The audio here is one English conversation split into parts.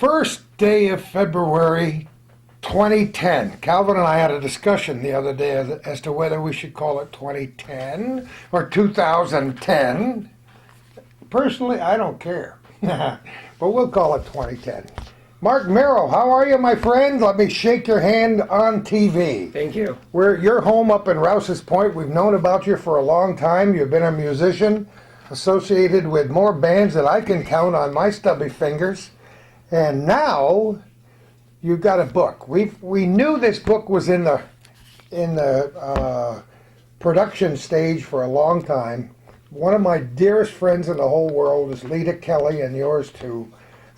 First day of February 2010. Calvin and I had a discussion the other day as to whether we should call it 2010 or 2010. Personally, I don't care, but we'll call it 2010. Mark Mero, how are you, my friend? Let me shake your hand on TV. Thank you. You're home up in Rouse's Point. We've known about you for a long time. You've been a musician associated with more bands that I can count on my stubby fingers. And now you've got a book. We knew this book was in the production stage for a long time. One of my dearest friends in the whole world is Lita Kelly, and yours too.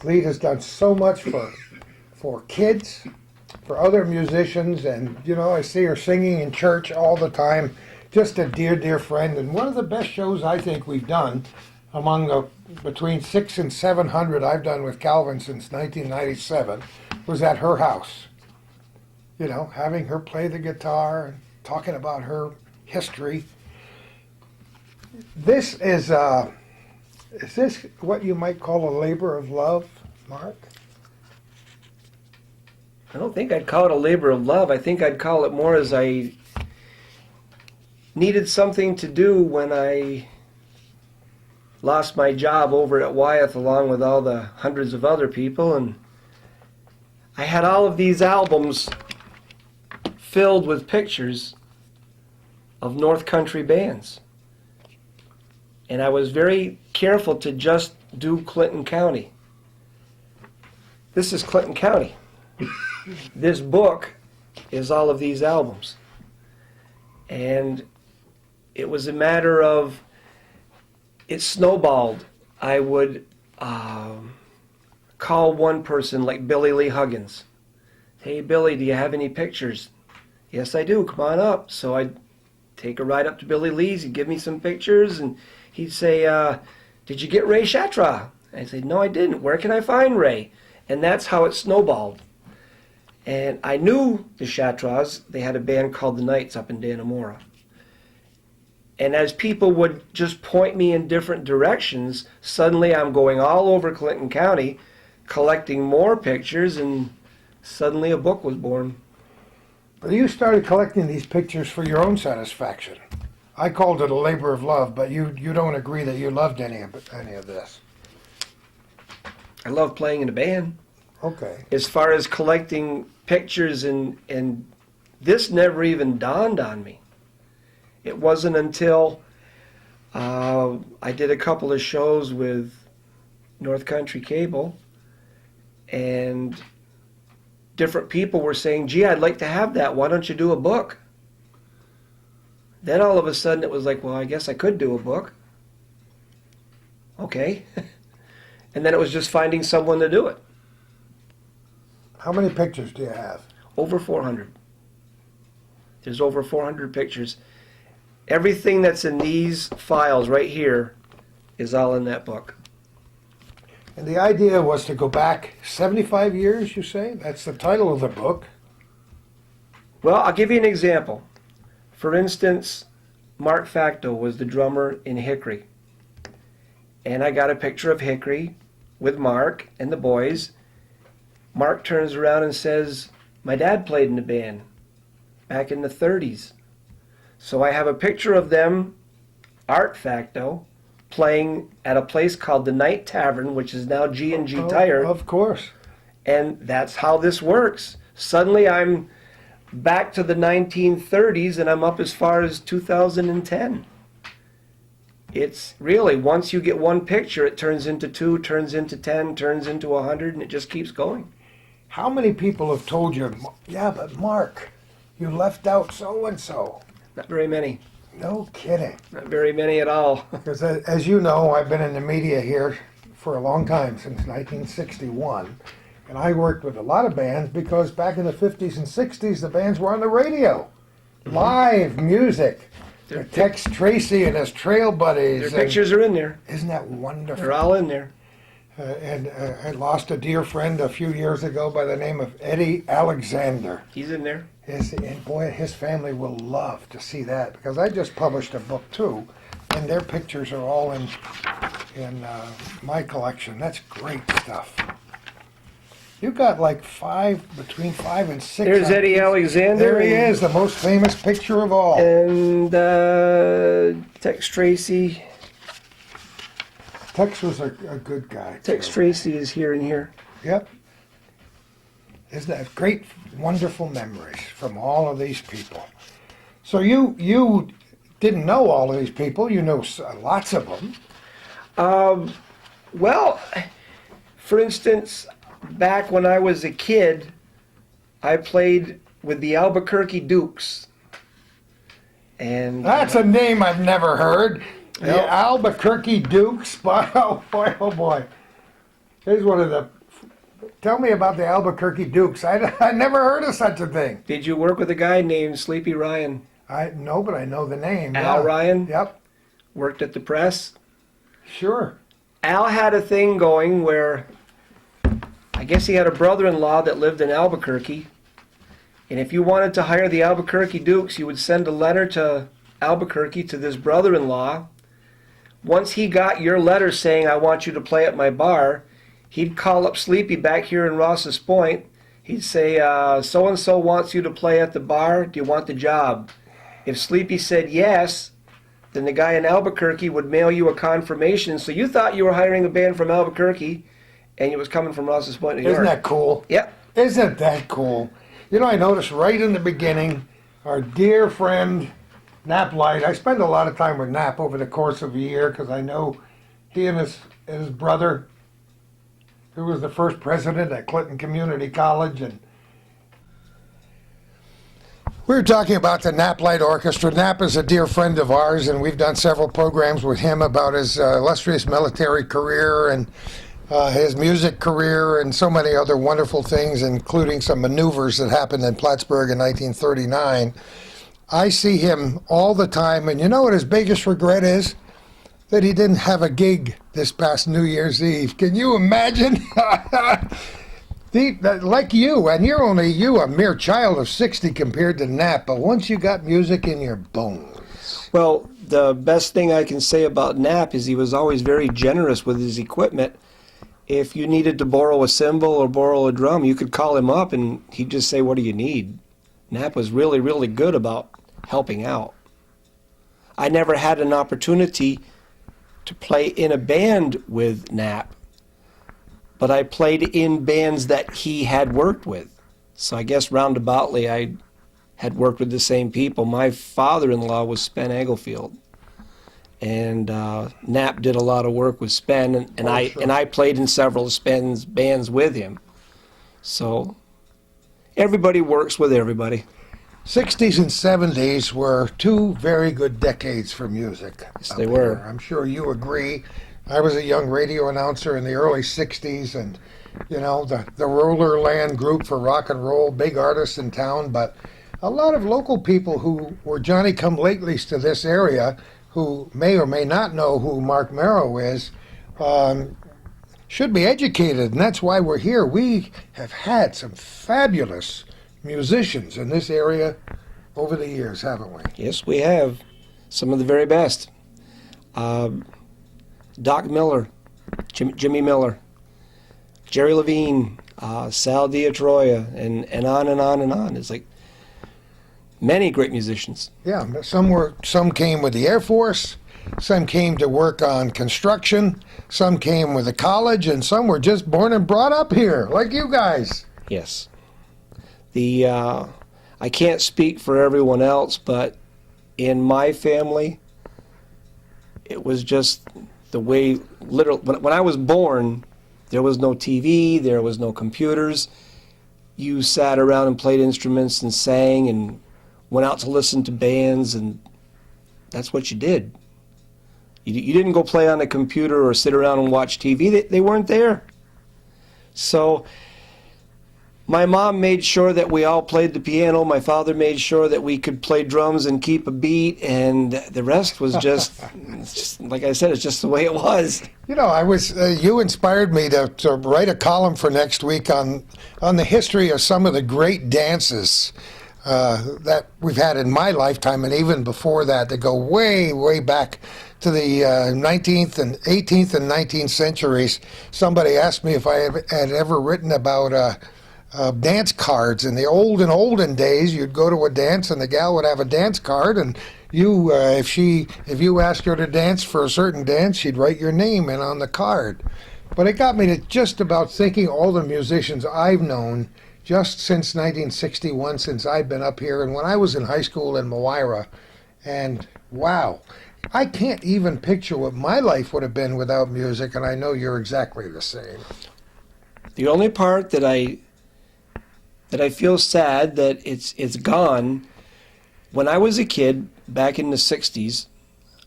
Lita's done so much for kids, for other musicians, and you know, I see her singing in church all the time. Just a dear, dear friend, and one of the best shows I think we've done among the between 600 and 700 I've done with Calvin since 1997 was at her house. You know, having her play the guitar and talking about her history. This is this what you might call a labor of love, Mark? I don't think I'd call it a labor of love. I think I'd call it more as I needed something to do when I lost my job over at Wyeth along with all the hundreds of other people, and I had all of these albums filled with pictures of North Country bands. And I was very careful to just do Clinton County. This is Clinton County. This book is all of these albums. And it was a matter of, it snowballed. I would call one person like Billy Lee Huggins. Hey Billy, do you have any pictures? Yes I do, come on up. So I'd take a ride up to Billy Lee's, he'd give me some pictures, and he'd say, did you get Ray Shatra? I'd say, no I didn't, where can I find Ray? And that's how it snowballed. And I knew the Shatras. They had a band called the Knights up in Dannemora. And as people would just point me in different directions, suddenly I'm going all over Clinton County, collecting more pictures, and suddenly a book was born. But you started collecting these pictures for your own satisfaction. I called it a labor of love, but you don't agree that you loved any of this. I love playing in a band. Okay. As far as collecting pictures, and this never even dawned on me. It wasn't until I did a couple of shows with North Country Cable, and different people were saying, gee, I'd like to have that. Why don't you do a book? Then all of a sudden it was like, well, I guess I could do a book. Okay. And then it was just finding someone to do it. How many pictures do you have? Over 400. There's over 400 pictures. Everything that's in these files right here is all in that book. And the idea was to go back 75 years, you say? That's the title of the book. Well, I'll give you an example. For instance, Mark Facto was the drummer in Hickory. And I got a picture of Hickory with Mark and the boys. Mark turns around and says, my dad played in the band back in the 30s. So I have a picture of them, Art Facto, playing at a place called the Night Tavern, which is now G&G Tire. Of course. And that's how this works. Suddenly I'm back to the 1930s, and I'm up as far as 2010. It's really, once you get one picture, it turns into 2, turns into 10, turns into 100, and it just keeps going. How many people have told you, yeah, but Mark, you left out so-and-so? Not very many. No kidding. Not very many at all. Because as you know, I've been in the media here for a long time, since 1961. And I worked with a lot of bands because back in the 50s and 60s, the bands were on the radio. Live music. Tex Tracy and his Trail Buddies. Their pictures are in there. Isn't that wonderful? They're all in there. I lost a dear friend a few years ago by the name of Eddie Alexander. He's in there. And boy, his family will love to see that, because I just published a book too, and their pictures are all in my collection. That's great stuff. You got like between 5 and 6. There's Eddie Alexander. There he is, the most famous picture of all. And Tex Tracy. Tex was a good guy. Tex too. Tracy is here and here. Yep. Isn't that great, wonderful memories from all of these people? So you didn't know all of these people. You know lots of them. Well, for instance, back when I was a kid, I played with the Albuquerque Dukes. And That's a name I've never heard. The Yep. Albuquerque Dukes. Oh boy, oh boy. Here's one of the. Tell me about the Albuquerque Dukes. I never heard of such a thing. did you work with a guy named Sleepy Ryan? I know, but I know the name. Al yeah. Ryan? Yep. Worked at the press. Sure. Al had a thing going where I guess he had a brother-in-law that lived in Albuquerque. And if you wanted to hire the Albuquerque Dukes, you would send a letter to Albuquerque to this brother-in-law. Once he got your letter saying, I want you to play at my bar, he'd call up Sleepy back here in Ross's Point. He'd say, so-and-so wants you to play at the bar. Do you want the job? If Sleepy said yes, then the guy in Albuquerque would mail you a confirmation. So you thought you were hiring a band from Albuquerque, and it was coming from Ross's Point, New York. Isn't that cool? Yep. Isn't that cool? You know, I noticed right in the beginning, our dear friend Nap Light. I spend a lot of time with Nap over the course of a year because I know he and his brother, who was the first president at Clinton Community College, and we were talking about the Nap Light Orchestra. Nap is a dear friend of ours, and we've done several programs with him about his illustrious military career and his music career and so many other wonderful things, including some maneuvers that happened in Plattsburgh in 1939. I see him all the time, and you know what his biggest regret is? That he didn't have a gig this past New Year's Eve. Can you imagine? Like you, and you're only a mere child of 60 compared to Nap, but once you got music in your bones. Well, the best thing I can say about Nap is he was always very generous with his equipment. If you needed to borrow a cymbal or borrow a drum, you could call him up and he'd just say, what do you need? Nap was really, really good about helping out. I never had an opportunity to play in a band with Nap, but I played in bands that he had worked with. So I guess roundaboutly I had worked with the same people. My father-in-law was Spen Egglesfield, and Nap did a lot of work with Spen, and I played in several of Spen's bands with him. So everybody works with everybody. 60s and 70s were two very good decades for music. Yes, they were. I'm sure you agree. I was a young radio announcer in the early 60s, and, you know, the Roller Land group for rock and roll, big artists in town, but a lot of local people who were Johnny-come-latelys to this area, who may or may not know who Mark Mero is, should be educated, and that's why we're here. We have had some fabulous musicians in this area over the years, haven't we? Yes, we have. Some of the very best. Doc Miller, Jimmy Miller, Jerry Levine, Sal Diatroia, and on and on and on. It's like many great musicians. Yeah, some came with the Air Force, some came to work on construction, some came with the college, and some were just born and brought up here, like you guys. Yes. I can't speak for everyone else, but in my family, it was just the way, literally, when I was born, there was no TV, there was no computers. You sat around and played instruments and sang and went out to listen to bands, and that's what you did. You didn't go play on a computer or sit around and watch TV. They weren't there. So my mom made sure that we all played the piano. My father made sure that we could play drums and keep a beat, and the rest was just, it's just like I said, it's just the way it was. You know, you inspired me to write a column for next week on the history of some of the great dances that we've had in my lifetime, and even before that, that go way, way back to the 19th and 18th and 19th centuries. Somebody asked me if I had ever written about dance cards. In the olden days, you'd go to a dance and the gal would have a dance card, and if you asked her to dance for a certain dance, she'd write your name in on the card. But it got me to just about thinking all the musicians I've known just since 1961, since I've been up here, and when I was in high school in Moira. And wow, I can't even picture what my life would have been without music, and I know you're exactly the same. The only part that I feel sad that it's gone, when I was a kid back in the 60s,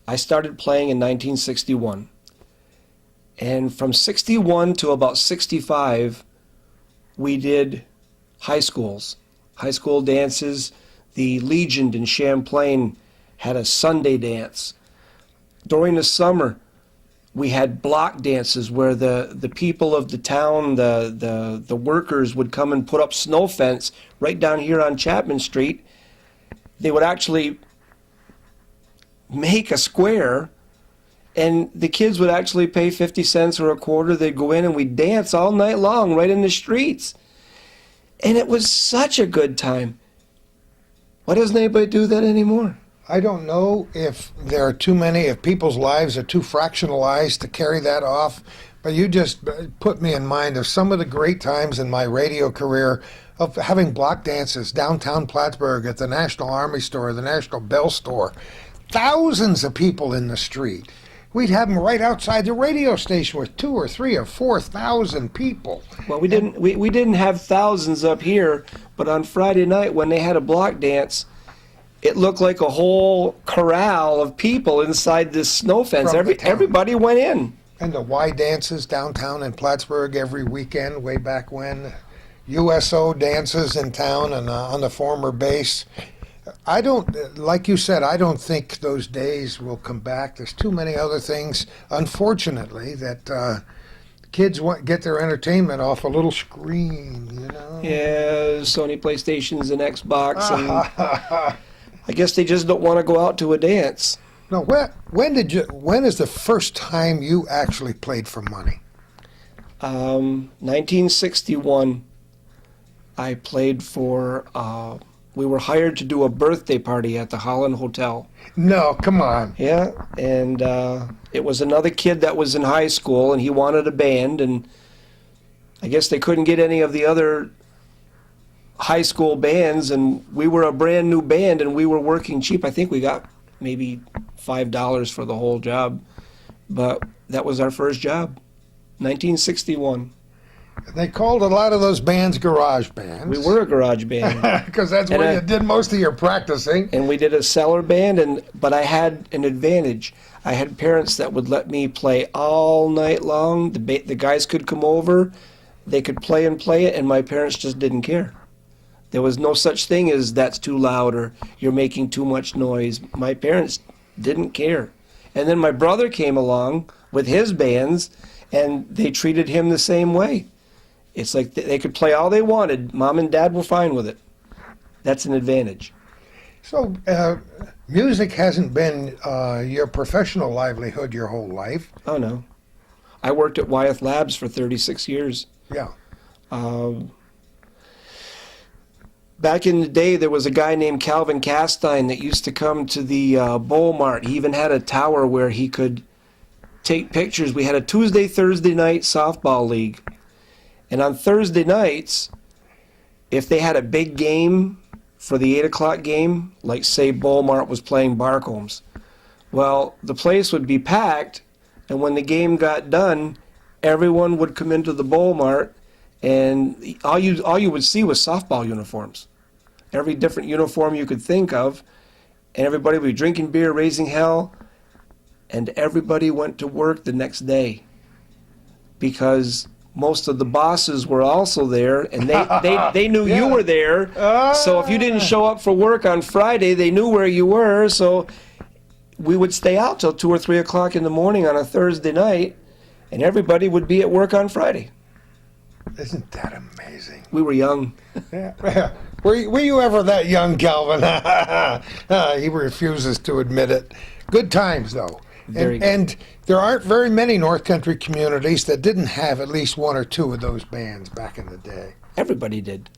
I started playing in 1961. And from 61 to about 65, we did high school dances. The Legion in Champlain had a Sunday dance. During the summer, we had block dances where the people of the town, the workers would come and put up snow fence right down here on Chapman Street. They would actually make a square, and the kids would actually pay 50 cents or a quarter. They'd go in and we'd dance all night long right in the streets. And it was such a good time. Why doesn't anybody do that anymore? I don't know if there are too many, if people's lives are too fractionalized to carry that off, but you just put me in mind of some of the great times in my radio career of having block dances downtown Plattsburgh at the National Army Store, the National Bell Store. Thousands of people in the street. We'd have them right outside the radio station with 2,000 or 3,000 or 4,000 people. Well, we didn't have thousands up here, but on Friday night when they had a block dance, it looked like a whole corral of people inside this snow fence. Everybody went in. And the Y dances downtown in Plattsburgh every weekend, way back when. USO dances in town and on the former base. I don't, like you said, I don't think those days will come back. There's too many other things, unfortunately, that kids get their entertainment off a little screen, you know? Yeah, Sony PlayStations and Xbox, and I guess they just don't want to go out to a dance. No, when is the first time you actually played for money? 1961, I played for, we were hired to do a birthday party at the Holland Hotel. No, come on. Yeah, and it was another kid that was in high school, and he wanted a band, and I guess they couldn't get any of the other high school bands, and we were a brand new band, and we were working cheap. I think we got maybe $5 for the whole job, but that was our first job, 1961. They called a lot of those bands garage bands. We were a garage band. Because that's where you did most of your practicing. And we did a cellar band, but I had an advantage. I had parents that would let me play all night long. The guys could come over, they could play it, and my parents just didn't care. There was no such thing as that's too loud or you're making too much noise. My parents didn't care. And then my brother came along with his bands, and they treated him the same way. It's like they could play all they wanted. Mom and Dad were fine with it. That's an advantage. So music hasn't been your professional livelihood your whole life. Oh, no. I worked at Wyeth Labs for 36 years. Yeah. Back in the day, there was a guy named Calvin Castine that used to come to the Bowl Mart. He even had a tower where he could take pictures. We had a Tuesday, Thursday night softball league. And on Thursday nights, if they had a big game for the 8 o'clock game, like say Bowl Mart was playing Barcombs, well, the place would be packed, and when the game got done, everyone would come into the Bowl Mart, and all you would see was softball uniforms. Every different uniform you could think of, and everybody would be drinking beer, raising hell, and everybody went to work the next day because most of the bosses were also there, and they knew you were there. So if you didn't show up for work on Friday, they knew where you were. So we would stay out till 2 or 3 o'clock in the morning on a Thursday night, and everybody would be at work on Friday. Isn't that amazing? We were young. Yeah. Were you ever that young, Calvin? He refuses to admit it. Good times, though. Very good. And there aren't very many North Country communities that didn't have at least one or two of those bands back in the day. Everybody did.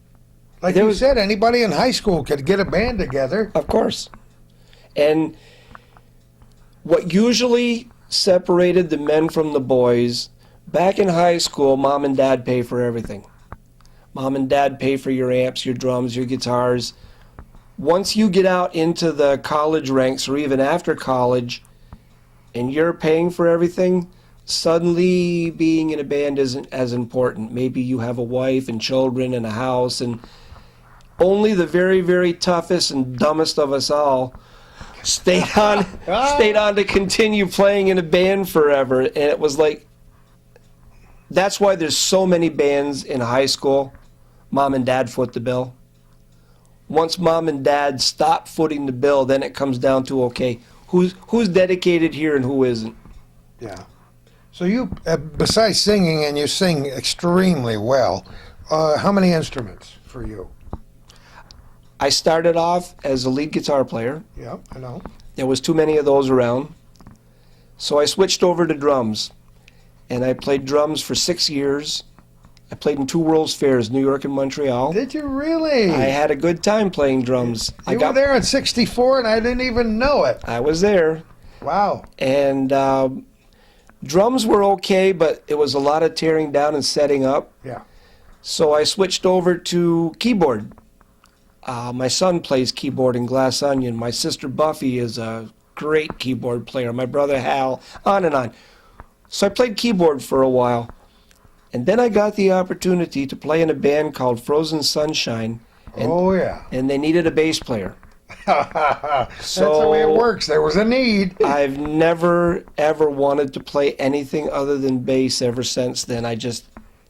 Like you said, anybody in high school could get a band together. Of course. And what usually separated the men from the boys, back in high school, mom and dad pay for everything. Mom and dad pay for your amps, your drums, your guitars. Once you get out into the college ranks or even after college and you're paying for everything, suddenly being in a band isn't as important. Maybe you have a wife and children and a house, and only the very, very toughest and dumbest of us all stayed on to continue playing in a band forever. And it was like, that's why there's so many bands in high school. Mom and dad foot the bill. Once mom and dad stop footing the bill, then it comes down to, okay, who's dedicated here and who isn't. Yeah. So you, besides singing, and you sing extremely well, how many instruments for you? I started off as a lead guitar player. Yeah, I know. There was too many of those around. So I switched over to drums. And I played drums for 6 years. I played in 2 World's Fairs, New York and Montreal. Did you really? I had a good time playing drums. You were there in '64 and I didn't even know it. I was there. Wow. And drums were okay, but it was a lot of tearing down and setting up. Yeah. So I switched over to keyboard. My son plays keyboard in Glass Onion. My sister Buffy is a great keyboard player. My brother Hal, on and on. So I played keyboard for a while. And then I got the opportunity to play in a band called Frozen Sunshine. And, oh, yeah. And they needed a bass player. That's the way it works. There was a need. I've never, ever wanted to play anything other than bass ever since then. I just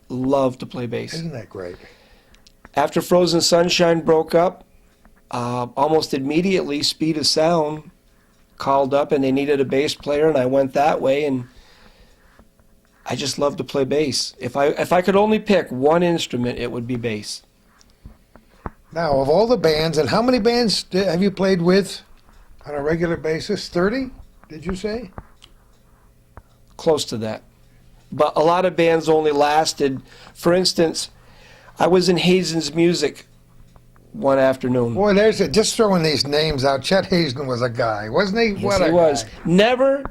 love to play bass. Isn't that great? After Frozen Sunshine broke up, almost immediately Speed of Sound called up and they needed a bass player, and I went that way, and I just love to play bass. If I could only pick one instrument, it would be bass. Now, of all the bands, and how many bands have you played with on a regular basis? 30, did you say? Close to that. But a lot of bands only lasted. For instance, I was in Hazen's Music one afternoon. Boy, there's it. Just throwing these names out. Chet Hazen was a guy, wasn't he? Yes, What he a was. guy. Never,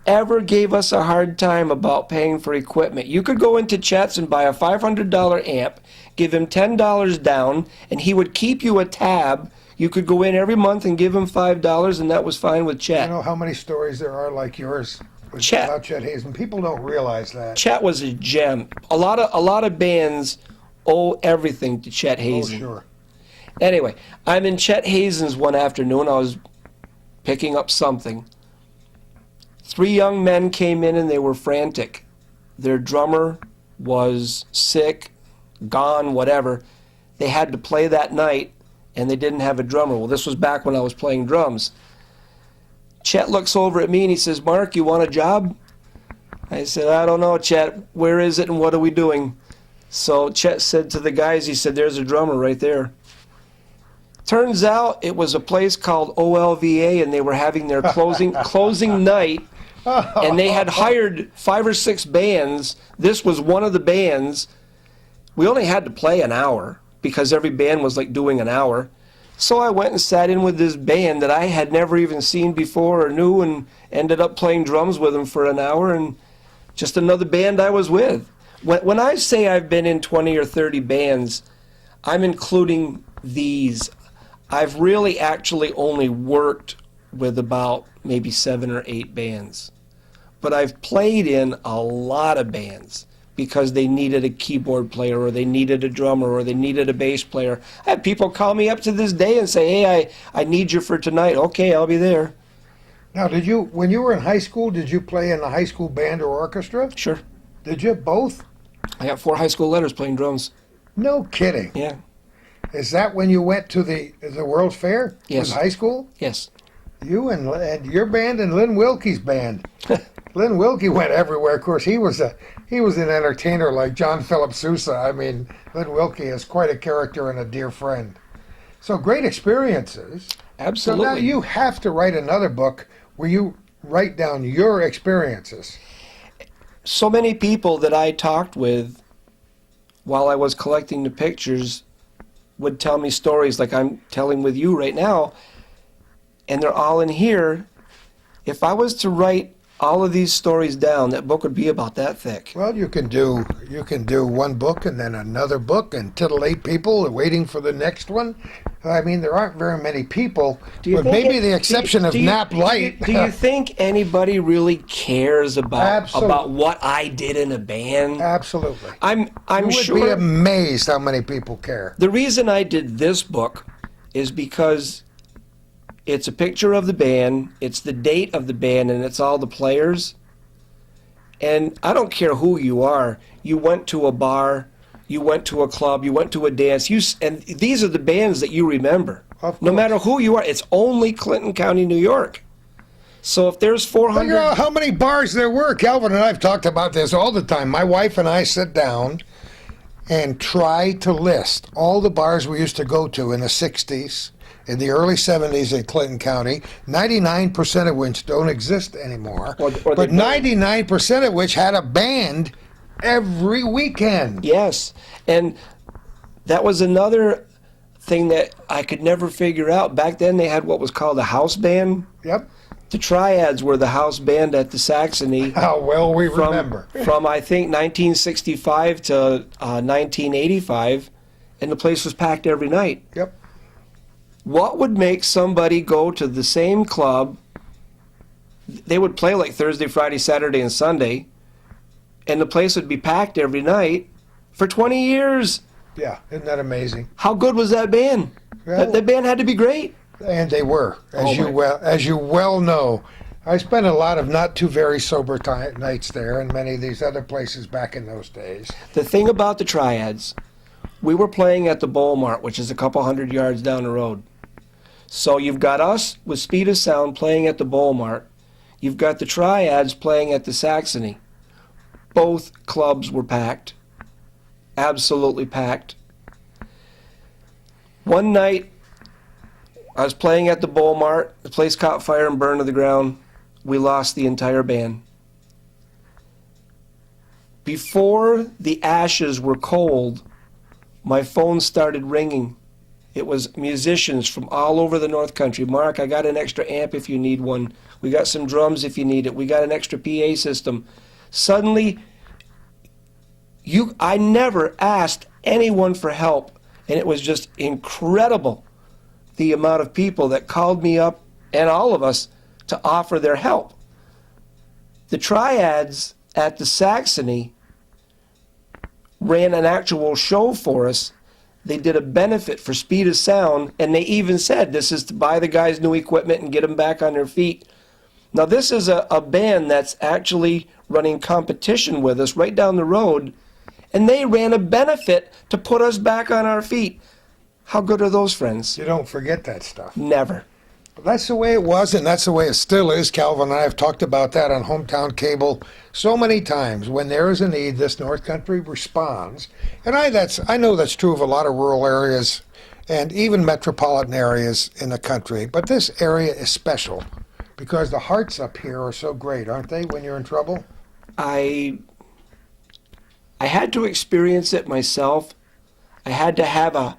ever gave us a hard time about paying for equipment. You could go into Chet's and buy a $500 amp, give him $10 down, and he would keep you a tab. You could go in every month and give him $5, and that was fine with Chet. You know how many stories there are like yours Chet. about Chet Hazen? People don't realize that. Chet was a gem. A lot of bands owe everything to Chet Oh, Hazen. sure. Anyway, I'm in Chet Hazen's one afternoon. I was picking up something. 3 young men came in and they were frantic. Their drummer was sick, gone, whatever. They had to play that night and they didn't have a drummer. Well, this was back when I was playing drums. Chet looks over at me and he says, "Mark, you want a job?" I said, "I don't know, Chet. Where is it and what are we doing?" So Chet said to the guys, he said, "There's a drummer right there." Turns out it was a place called OLVA, and they were having their closing night, and they had hired 5 or 6 bands. This was one of the bands. We only had to play an hour because every band was like doing an hour. So I went and sat in with this band that I had never even seen before or knew, and ended up playing drums with them for an hour, and just another band I was with. When I say I've been in 20 or 30 bands, I'm including these. I've really actually only worked with about maybe 7 or 8 bands. But I've played in a lot of bands because they needed a keyboard player, or they needed a drummer, or they needed a bass player. I have people call me up to this day and say, "Hey, I need you for tonight." Okay, I'll be there. Now, when you were in high school, did you play in a high school band or orchestra? Sure. Did you? Both? I got 4 high school letters playing drums. No kidding. Yeah. Is that when you went to the World's Fair? Yes. Was high school? Yes. You and your band and Lynn Wilkie's band. Lynn Wilkie went everywhere. Of course, he was an entertainer like John Philip Sousa. I mean, Lynn Wilkie is quite a character and a dear friend. So great experiences. Absolutely. So now you have to write another book where you write down your experiences. So many people that I talked with while I was collecting the pictures would tell me stories like I'm telling with you right now, and they're all in here. If I was to write all of these stories down, that book would be about that thick. Well, you can do one book and then another book and titillate people waiting for the next one. I mean, there aren't very many people, with maybe the exception of Nap Light. Do you think anybody really cares about what I did in a band? Absolutely. I'm You would be amazed how many people care. The reason I did this book is because it's a picture of the band, it's the date of the band, and it's all the players. And I don't care who you are. You went to a bar, you went to a club, you went to a dance, and these are the bands that you remember. No matter who you are, it's only Clinton County, New York. So if there's 400... Figure out how many bars there were. Calvin and I have talked about this all the time. My wife and I sit down and try to list all the bars we used to go to in the 60s, in the early 70s in Clinton County, 99% of which don't exist anymore, but 99% of which had a band every weekend. Yes, and that was another thing that I could never figure out. Back then they had what was called a house band. Yep. The Triads were the house band at the Saxony. How well we remember. From I think 1965 to 1985, and the place was packed every night. Yep. What would make somebody go to the same club? They would play like Thursday, Friday, Saturday, and Sunday, and the place would be packed every night for 20 years. Yeah, isn't that amazing? How good was that band? Well, that band had to be great. And they were, as you well know. I spent a lot of not too very sober nights there, and many of these other places back in those days. The thing about the Triads, we were playing at the Bowl Mart, which is a couple hundred yards down the road. So you've got us with Speed of Sound playing at the Bowl Mart. You've got the Triads playing at the Saxony. Both clubs were packed. Absolutely packed. One night, I was playing at the Bowl Mart. The place caught fire and burned to the ground. We lost the entire band. Before the ashes were cold, my phone started ringing. It was musicians from all over the North Country. Mark, I got an extra amp if you need one. We got some drums if you need it. We got an extra PA system. Suddenly, I never asked anyone for help, and it was just incredible the amount of people that called me up, and all of us, to offer their help. The Triads at the Saxony ran an actual show for us. They did a benefit for Speed of Sound, and they even said this is to buy the guys new equipment and get them back on their feet. Now this is a band that's actually running competition with us right down the road, and they ran a benefit to put us back on our feet. How good are those friends? You don't forget that stuff. Never. But that's the way it was, and that's the way it still is. Calvin and I have talked about that on Hometown Cable so many times. When there is a need, this North Country responds. And I know that's true of a lot of rural areas and even metropolitan areas in the country. But this area is special because the hearts up here are so great, aren't they, when you're in trouble? I had to experience it myself. I had to have a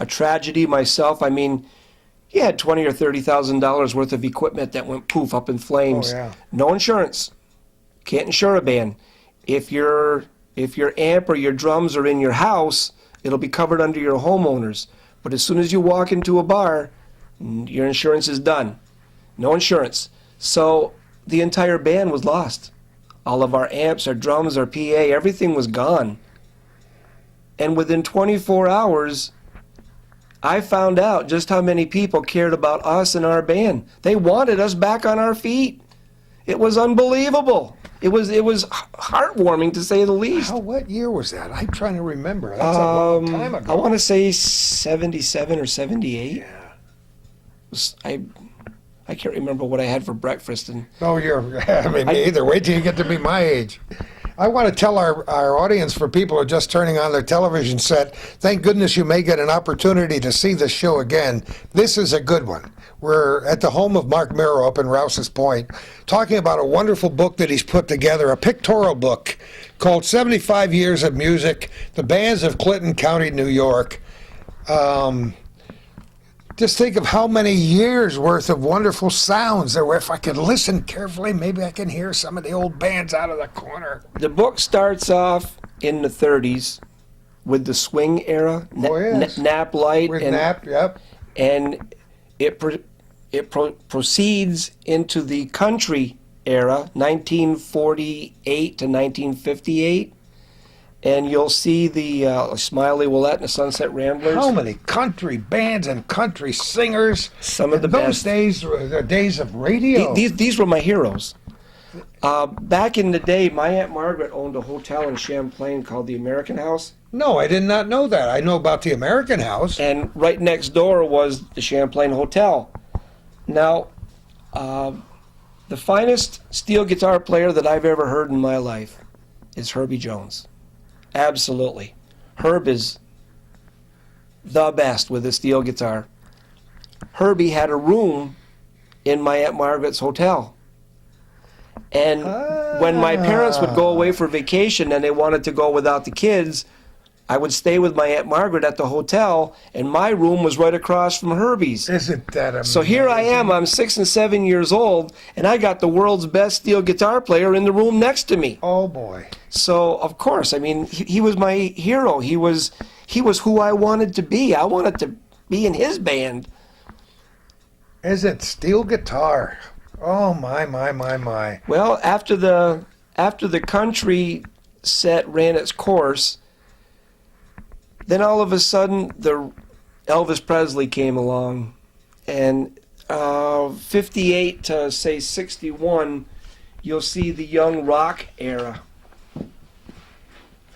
tragedy myself. I mean, he had $20,000 or $30,000 worth of equipment that went poof up in flames. Oh, yeah. No insurance. Can't insure a band. If your amp or your drums are in your house, it'll be covered under your homeowners. But as soon as you walk into a bar, your insurance is done. No insurance. So the entire band was lost. All of our amps, our drums, our PA, everything was gone. And within 24 hours, I found out just how many people cared about us and our band. They wanted us back on our feet. It was unbelievable. It was heartwarming, to say the least. What year was that? I'm trying to remember. That's a long time ago. I want to say 77 or 78. Yeah. I can't remember what I had for breakfast. And Oh, I mean, me either. Wait till you get to be my age. I want to tell our audience, for people who are just turning on their television set, thank goodness you may get an opportunity to see this show again. This is a good one. We're at the home of Mark Mero up in Rouse's Point, talking about a wonderful book that he's put together, a pictorial book called 75 Years of Music, The Bands of Clinton County, New York. Just think of how many years worth of wonderful sounds there were. If I could listen carefully, maybe I can hear some of the old bands out of the corner. the book starts off in the 30s with the swing era, Oh, yes. Nap Light, With and Nap, yep. and proceeds into the country era, 1948 to 1958. And you'll see the Smiley Willette and the Sunset Ramblers. How many country bands and country singers. Some of the Those best. days were the days of radio. These were my heroes. Back in the day, my Aunt Margaret owned a hotel in Champlain called the American House. No, I did not know that. I know about the American House. And right next door was the Champlain Hotel. Now, the finest steel guitar player that I've ever heard in my life is Herbie Jones. Absolutely. Herb is the best with a steel guitar. Herbie had a room in my Aunt Margaret's hotel. And when my parents would go away for vacation and they wanted to go without the kids, I would stay with my Aunt Margaret at the hotel, and my room was right across from Herbie's. Isn't that amazing? So here I am, I'm 6 and 7 years old, and I got the world's best steel guitar player in the room next to me. Oh, boy. So, of course, I mean, he was my hero. He was who I wanted to be. I wanted to be in his band. Isn't steel guitar? Oh, my. Well, after the country set ran its course, then all of a sudden the Elvis Presley came along, and 58 to say 61, you'll see the young rock era.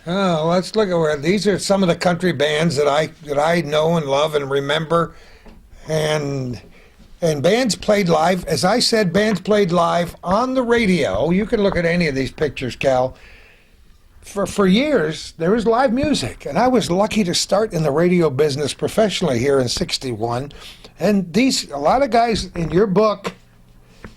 Oh, let's look at where these are some of the country bands that I know and love and remember, and bands played live. As I said, bands played live on the radio. You can look at any of these pictures, Cal. For years, there was live music, and I was lucky to start in the radio business professionally here in '61. And a lot of guys in your book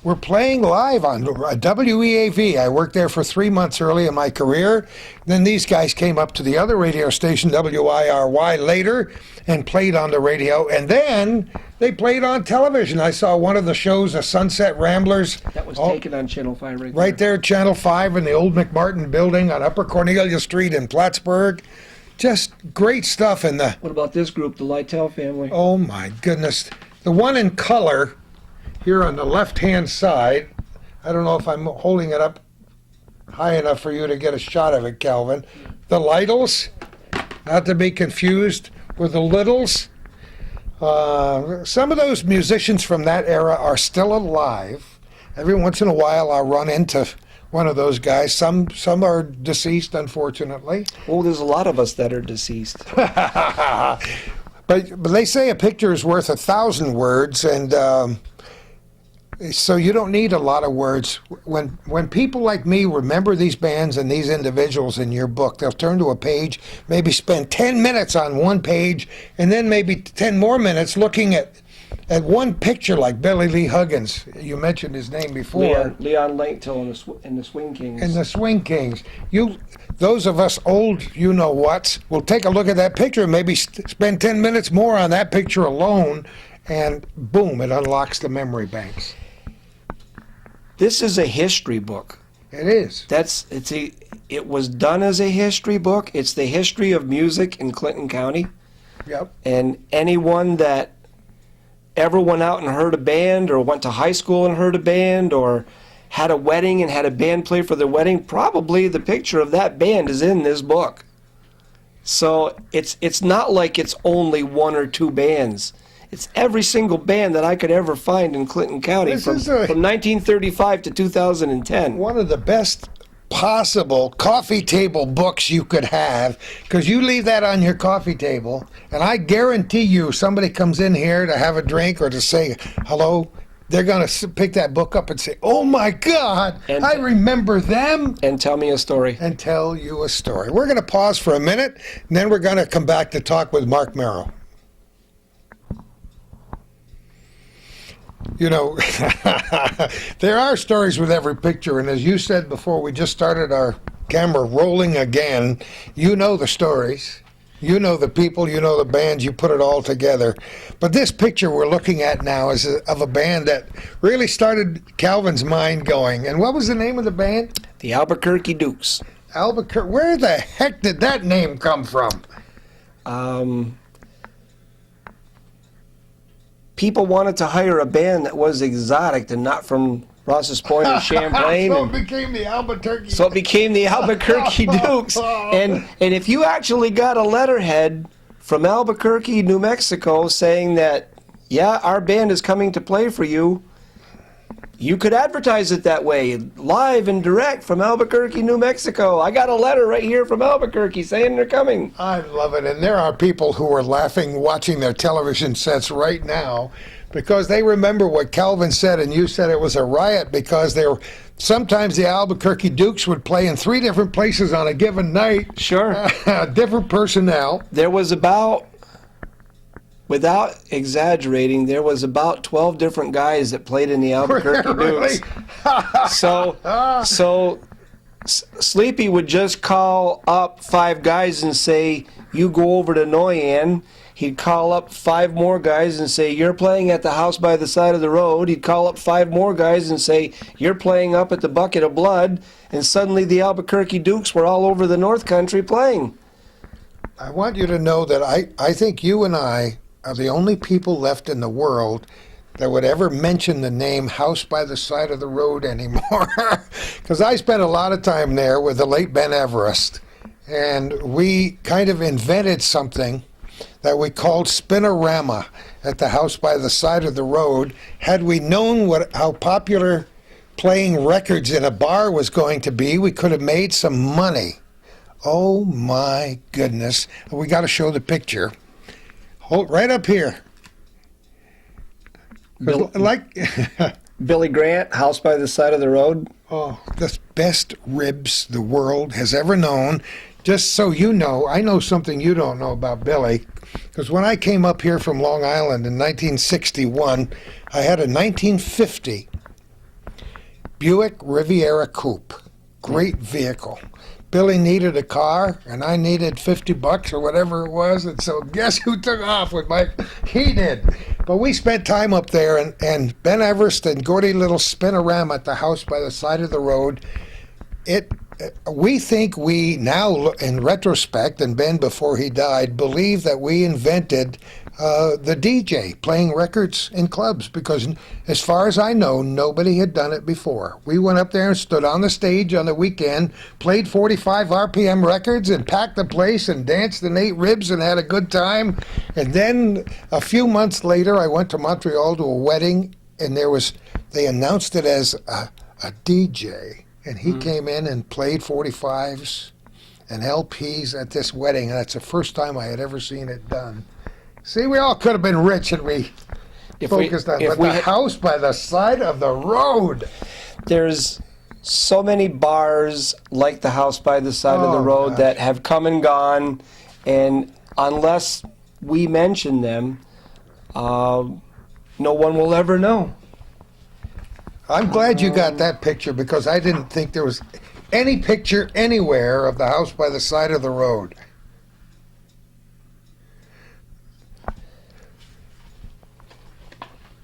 were playing live on WEAV. I worked there for 3 months early in my career. Then these guys came up to the other radio station, WIRY, later and played on the radio. And then they played on television. I saw one of the shows, the Sunset Ramblers. That was taken on Channel 5 right there. Right there, Channel 5 in the old McMartin building on Upper Cornelia Street in Plattsburgh. Just great stuff in the... What about this group, the Lytle family? Oh, my goodness. The one in color here on the left-hand side, I don't know if I'm holding it up high enough for you to get a shot of it, Calvin. The Lytles, not to be confused with the Littles. Some of those musicians from that era are still alive. Every once in a while I'll run into one of those guys. Some are deceased, unfortunately. Oh, there's a lot of us that are deceased. But they say a picture is worth 1,000 words, and so you don't need a lot of words. When people like me remember these bands and these individuals in your book, they'll turn to a page, maybe spend 10 minutes on one page, and then maybe 10 more minutes looking at one picture, like Billy Lee Huggins. You mentioned his name before. Leon Langtill and the Swing Kings. And the Swing Kings. Those of us old you-know-whats will take a look at that picture and maybe spend 10 minutes more on that picture alone, and boom, it unlocks the memory banks. This is a history book. It is. It was done as a history book. It's the history of music in Clinton County. Yep. And anyone that ever went out and heard a band, or went to high school and heard a band, or had a wedding and had a band play for their wedding, probably the picture of that band is in this book. So it's not like it's only one or two bands. It's every single band that I could ever find in Clinton County from 1935 to 2010. One of the best possible coffee table books you could have, because you leave that on your coffee table, and I guarantee you somebody comes in here to have a drink or to say hello, they're going to pick that book up and say, "Oh my God, And- I remember them," And tell me a story. and tell you a story. We're going to pause for a minute, and then we're going to come back to talk with Mark Mero. You know, there are stories with every picture, and as you said before, we just started our camera rolling again. You know the stories. You know the people, you know the bands, you put it all together. But this picture we're looking at now is of a band that really started Calvin's mind going. And what was the name of the band? The Albuquerque Dukes. Albuquerque. Where the heck did that name come from? People wanted to hire a band that was exotic and not from Ross's Point or Champlain. So and- it became the Albuquerque. So it became the Albuquerque Dukes. And if you actually got a letterhead from Albuquerque, New Mexico, saying that, yeah, our band is coming to play for you, you could advertise it that way, live and direct from Albuquerque, New Mexico. I got a letter right here from Albuquerque saying they're coming. I love it. And there are people who are laughing, watching their television sets right now, because they remember what Calvin said, and you said it was a riot because sometimes the Albuquerque Dukes would play in 3 different places on a given night. Sure. Different personnel. There was about, without exaggerating, there was about 12 different guys that played in the Albuquerque Really? Dukes. So Sleepy would just call up 5 guys and say, "You go over to Noyan." He'd call up 5 more guys and say, "You're playing at the house by the side of the road." He'd call up 5 more guys and say, "You're playing up at the Bucket of Blood." And suddenly the Albuquerque Dukes were all over the North Country playing. I want you to know that I think you and I are the only people left in the world that would ever mention the name House by the Side of the Road anymore. Because I spent a lot of time there with the late Ben Everest. And we kind of invented something that we called Spinorama at the House by the Side of the Road. Had we known how popular playing records in a bar was going to be, we could have made some money. Oh my goodness. We got to show the picture. Hold right up here. 'Cause like Billy Grant, House by the Side of the Road. oh, the best ribs the world has ever known. Just so you know, I know something you don't know about Billy. Because when I came up here from Long Island in 1961, I had a 1950 Buick Riviera Coupe. Great vehicle. Billy needed a car, and I needed $50 or whatever it was, and so guess who took off with my... He did. But we spent time up there, and Ben Everest and Gordy Little Spinorama at the House by the Side of the Road. We think we now, in retrospect, and Ben before he died, believe that we invented the DJ, playing records in clubs, because as far as I know, nobody had done it before. We went up there and stood on the stage on the weekend, played 45 RPM records, and packed the place and danced and ate ribs and had a good time. And then a few months later, I went to Montreal to a wedding, and they announced it as a DJ. And he came in and played 45s and LPs at this wedding, and that's the first time I had ever seen it done. See, we all could have been rich and we focused on but the House by the Side of the Road. There's so many bars like the House by the Side of the Oh, Road gosh. that have come and gone, and unless we mention them, no one will ever know. I'm glad you got that picture, because I didn't think there was any picture anywhere of the House by the Side of the Road.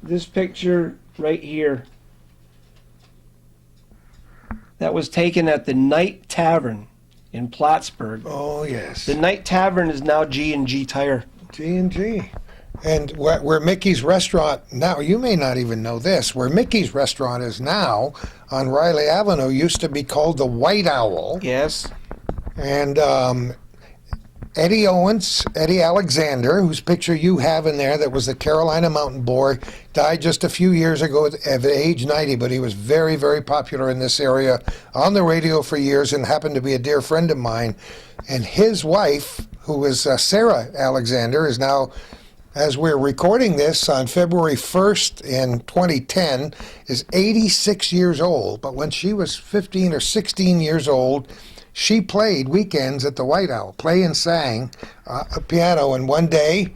This picture right here, that was taken at the Night Tavern in Plattsburgh. Oh, yes. The Night Tavern is now G&G Tire. G&G. And where Mickey's Restaurant now, you may not even know this, where Mickey's Restaurant is now on Riley Avenue used to be called the White Owl. Yes. And Eddie Alexander, whose picture you have in there, that was the Carolina Mountain Boy, died just a few years ago at age 90, but he was very, very popular in this area on the radio for years and happened to be a dear friend of mine. And his wife, who was Sarah Alexander, is now as we're recording this on February 1st in 2010, is 86 years old. But when she was 15 or 16 years old, she played weekends at the White Owl, play and sang a piano. And one day,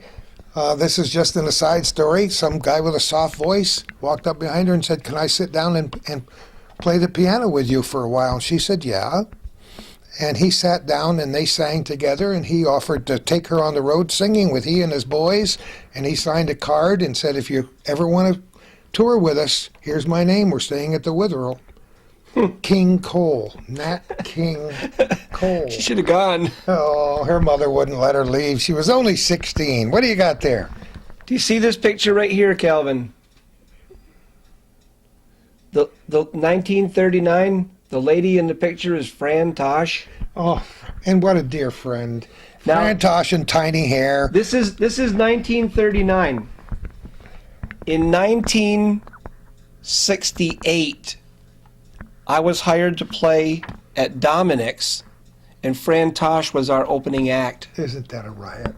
this is just an aside story, some guy with a soft voice walked up behind her and said, "Can I sit down and play the piano with you for a while?" And she said, "Yeah." And he sat down and they sang together, and he offered to take her on the road singing with he and his boys. And he signed a card and said, "If you ever want to tour with us, here's my name. We're staying at the Witherell." King Cole, Nat King Cole. She should have gone. Oh, her mother wouldn't let her leave. She was only 16. What do you got there? Do you see this picture right here, Calvin? The 1939, the lady in the picture is Fran Tosh. Oh, and what a dear friend. Now- Fran Tosh and tiny hair. This is 1939. In 1968, I was hired to play at Dominic's, and Fran Tosh was our opening act. Isn't that a riot?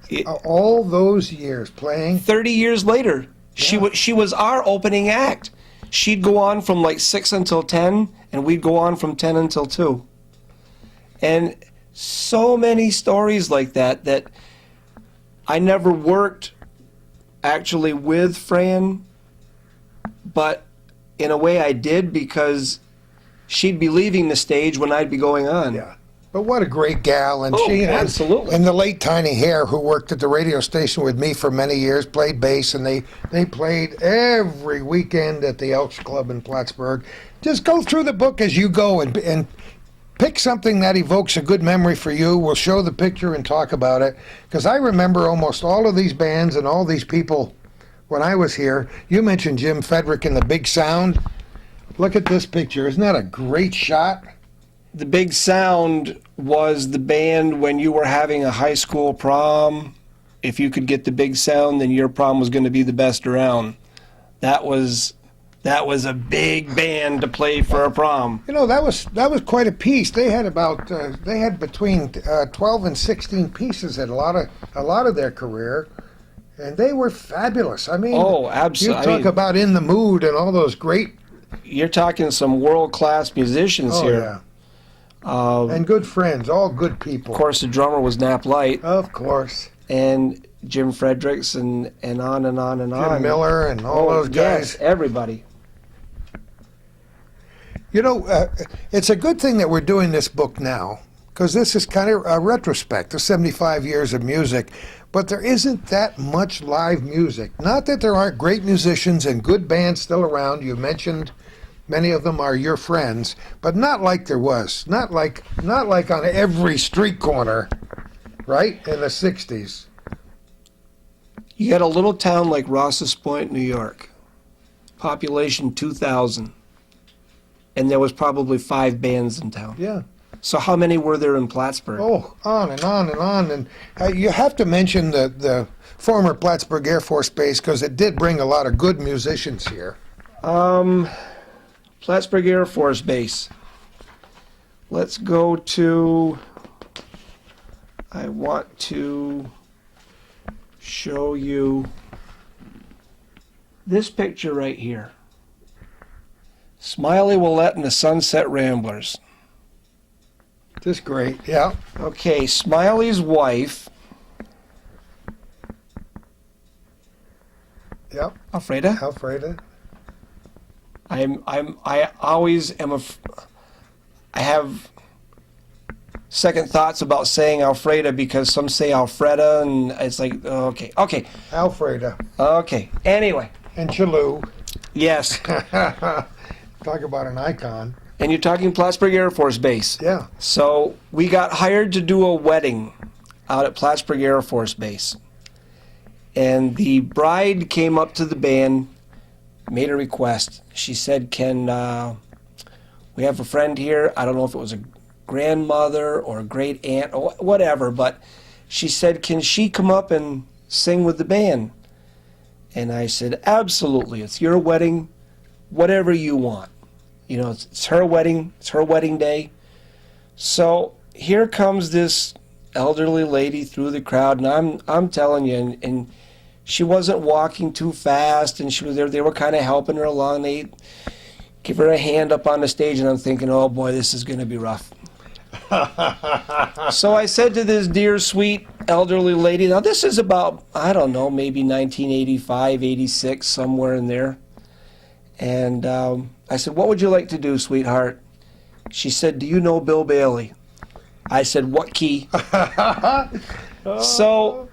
It- All those years playing. 30 years later, Yeah. she was our opening act. She'd go on from like 6 until 10, and we'd go on from 10 until 2. And so many stories like that I never worked actually with Fran, but in a way I did, because she'd be leaving the stage when I'd be going on. Yeah. But what a great gal. And Oh, she absolutely. and the late Tiny Hair, who worked at the radio station with me for many years, played bass, and they played every weekend at the Elks Club in Plattsburgh. Just go through the book as you go and pick something that evokes a good memory for you. We'll show the picture and talk about it. Because I remember almost all of these bands and all these people when I was here. You mentioned Jim Fedrick and the Big Sound. Look at this picture. Isn't that a great shot? The Big Sound was the band when you were having a high school prom. If you could get the Big Sound, then your prom was going to be the best around. That was a big band to play for a prom. You know, that was quite a piece. They had about they had between 12 and 16 pieces at a lot of their career, and they were fabulous. I mean, Oh, absolutely. You talk about In the Mood and all those great. You're talking some world-class musicians Oh here. yeah, Of and good friends, all good people. course, the drummer was Nap Light, Of course, and Jim Fredericks, and on and on and on. Jim Miller and all those guys. Yes, everybody. You know, it's a good thing that we're doing this book now, because this is kind of a retrospect of 75 years of music, but there isn't that much live music. Not that there aren't great musicians and good bands still around. You mentioned many of them are your friends, but not like there was. Not like on every street corner, right, in the 60s. You got a little town like Ross's Point, New York, population 2,000, and there was probably 5 bands in town. Yeah. So how many were there in Plattsburgh? Oh, on and on and on. And you have to mention the former Plattsburgh Air Force Base, because it did bring a lot of good musicians here. Plattsburgh Air Force Base. Let's go to, I want to show you this picture right here. Smiley Willette and the Sunset Ramblers. Just great, yeah. Okay, Smiley's wife, Yep, Alfreda. Alfreda. I always am I have second thoughts about saying Alfreda, because some say Alfreda, and it's like, okay. Alfreda. Okay. Anyway, And Chalou. yes. Talk about an icon. And you're talking Plattsburgh Air Force Base. Yeah. So we got hired to do a wedding out at Plattsburgh Air Force Base. And the bride came up to the band, made a request. She said, "Can we have a friend here?" I don't know if it was a grandmother or a great aunt or whatever, but she said, "Can she come up and sing with the band?" And I said, "Absolutely. It's your wedding. Whatever you want. You know, it's her wedding. It's her wedding day." So here comes this elderly lady through the crowd, and I'm telling you, and she wasn't walking too fast, and she was there. They were kind of helping her along. They give her a hand up on the stage, and I'm thinking, oh boy, this is going to be rough. So I said to this dear, sweet, elderly lady, now this is about, I don't know, maybe 1985, 86, somewhere in there. And I said, what would you like to do, sweetheart? She said, do you know Bill Bailey? I said, what key? So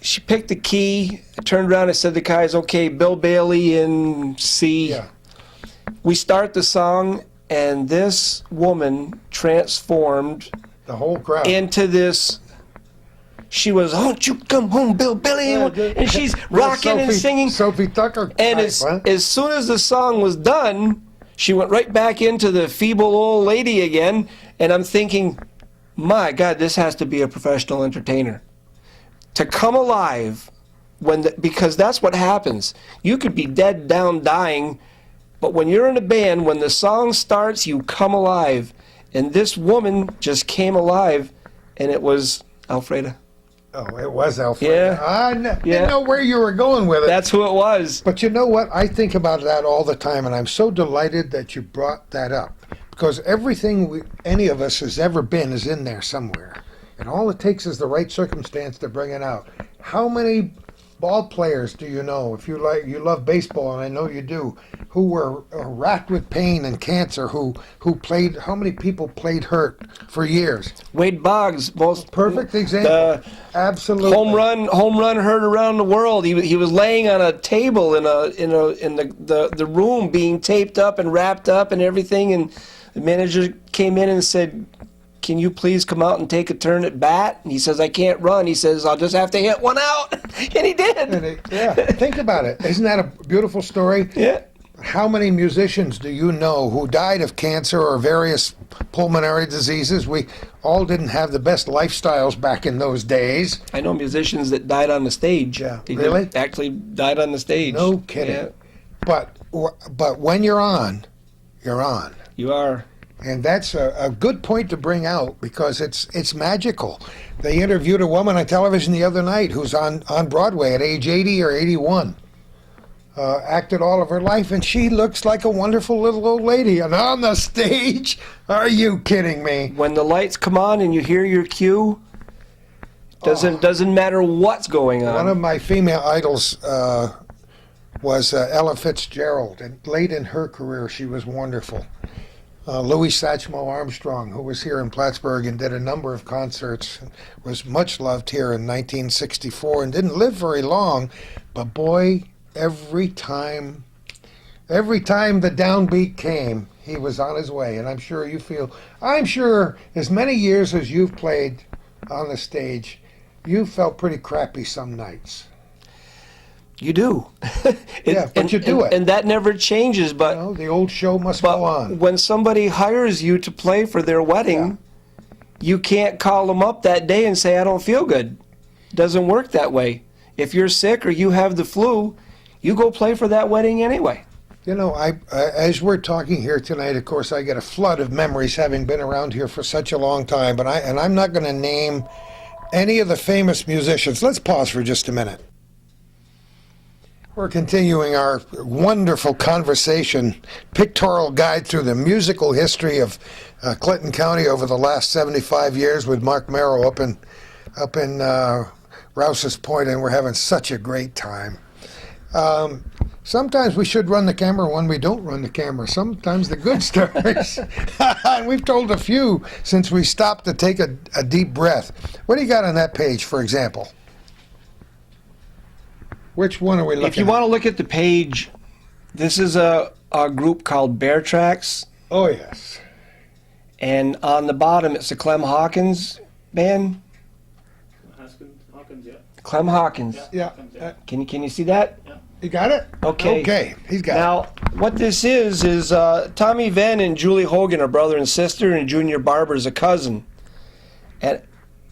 she picked the key. I turned around and said to the guys, okay, Bill Bailey in C. Yeah. We start the song, and this woman transformed The whole crowd. into this. She was, won't you come home, Bill Bailey? And she's rocking and singing. Sophie Tucker. And type, as soon as the song was done, she went right back into the feeble old lady again. And I'm thinking, my God, this has to be a professional entertainer. To come alive, because that's what happens. You could be dead, down, dying, but when you're in a band, when the song starts, you come alive. And this woman just came alive, and it was Alfreda. Oh, it was Alfreda. Yeah. I didn't know where you were going with it. That's who it was. But you know what? I think about that all the time, and I'm so delighted that you brought that up. Because everything any of us has ever been is in there somewhere. And all it takes is the right circumstance to bring it out. How many ball players do you know, if you love baseball, and I know you do, who were racked with pain and cancer, who played, how many people played hurt for years? Wade Boggs, most Perfect example. Absolutely. home run heard around the world. He was laying on a table in the room, being taped up and wrapped up and everything, and the manager came in and said, can you please come out and take a turn at bat? And he says, I can't run. He says, I'll just have to hit one out. And he did. Yeah, think about it. Isn't that a beautiful story? Yeah. How many musicians do you know who died of cancer or various pulmonary diseases? We all didn't have the best lifestyles back in those days. I know musicians that died on the stage. Yeah, They really? actually died on the stage. No kidding. Yeah, But when you're on, you're on. you are. And that's a good point to bring out because it's magical. They interviewed a woman on television the other night who's on Broadway at age 80 or 81. Acted all of her life, and she looks like a wonderful little old lady. And on the stage, are you kidding me? When the lights come on and you hear your cue, doesn't matter what's going on. One of my female idols was Ella Fitzgerald, and late in her career, she was wonderful. Louis Satchmo Armstrong, who was here in Plattsburgh and did a number of concerts, was much loved here in 1964 and didn't live very long, but boy, every time the downbeat came, he was on his way. And I'm sure as many years as you've played on the stage, you felt pretty crappy some nights. You do. But you do it. And that never changes. But You know, the old show must go on. when somebody hires you to play for their wedding, you can't call them up that day and say, I don't feel good. Doesn't work that way. If you're sick or you have the flu, you go play for that wedding anyway. You know, as we're talking here tonight, of course, I get a flood of memories having been around here for such a long time. But I'm not going to name any of the famous musicians. Let's pause for just a minute. We're continuing our wonderful conversation, pictorial guide through the musical history of Clinton County over the last 75 years with Mark Mero up in Rouse's Point, and we're having such a great time. Sometimes we should run the camera when we don't run the camera. Sometimes the good stories. We've told a few since we stopped to take a deep breath. What do you got on that page, for example? Which one are we looking at? If you want to look at the page, this is a group called Bear Tracks. Oh, yes. And on the bottom, it's the Clem Hawkins band. Hawkins, yeah. Clem Hawkins. Yeah. Can you see that? You got it? Okay. Okay, he's got it. Now, what this is Tommy Venn and Julie Hogan are brother and sister, and Junior Barber's a cousin. And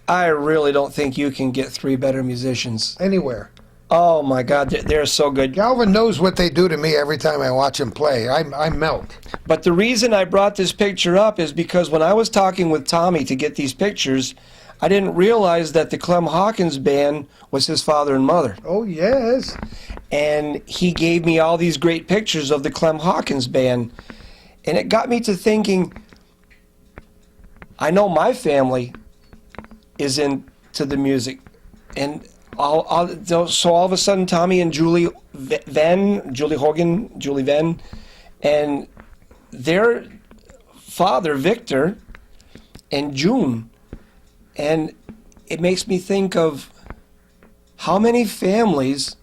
I really don't think you can get three better musicians. Anywhere. Oh my God, they're so good. Galvin knows what they do to me every time I watch him play. I melt. But the reason I brought this picture up is because when I was talking with Tommy to get these pictures, I didn't realize that the Clem Hawkins band was his father and mother. Oh, yes. And he gave me all these great pictures of the Clem Hawkins band. And it got me to thinking, I know my family is into the music. And so all of a sudden, Tommy and Julie Venn, and their father, Victor, and June. And it makes me think of how many families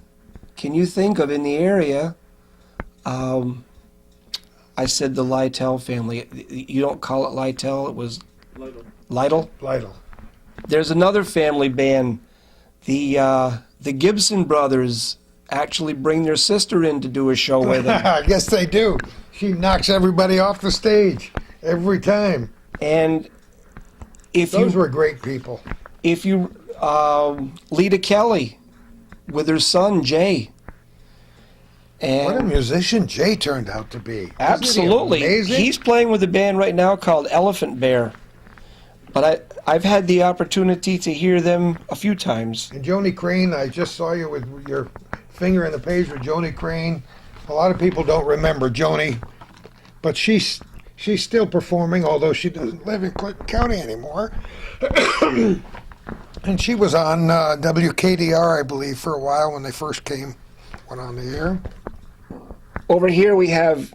can you think of in the area? I said the Lytle family. You don't call it Lytle, it was Lytle. Lytle? Lytle. There's another family band. The Gibson brothers actually bring their sister in to do a show with them. I guess they do. She knocks everybody off the stage every time. And Those were great people. if you Lita Kelly with her son Jay. What a And musician Jay turned out to be. Isn't he absolutely, amazing? he's playing with a band right now called Elephant Bear. But I've had the opportunity to hear them a few times. And Joni Crane, I just saw you with your finger in the page with Joni Crane. A lot of people don't remember Joni, but she's still performing, although she doesn't live in Clinton County anymore. And she was on WKDR, I believe, for a while when they first went on the air. Over here we have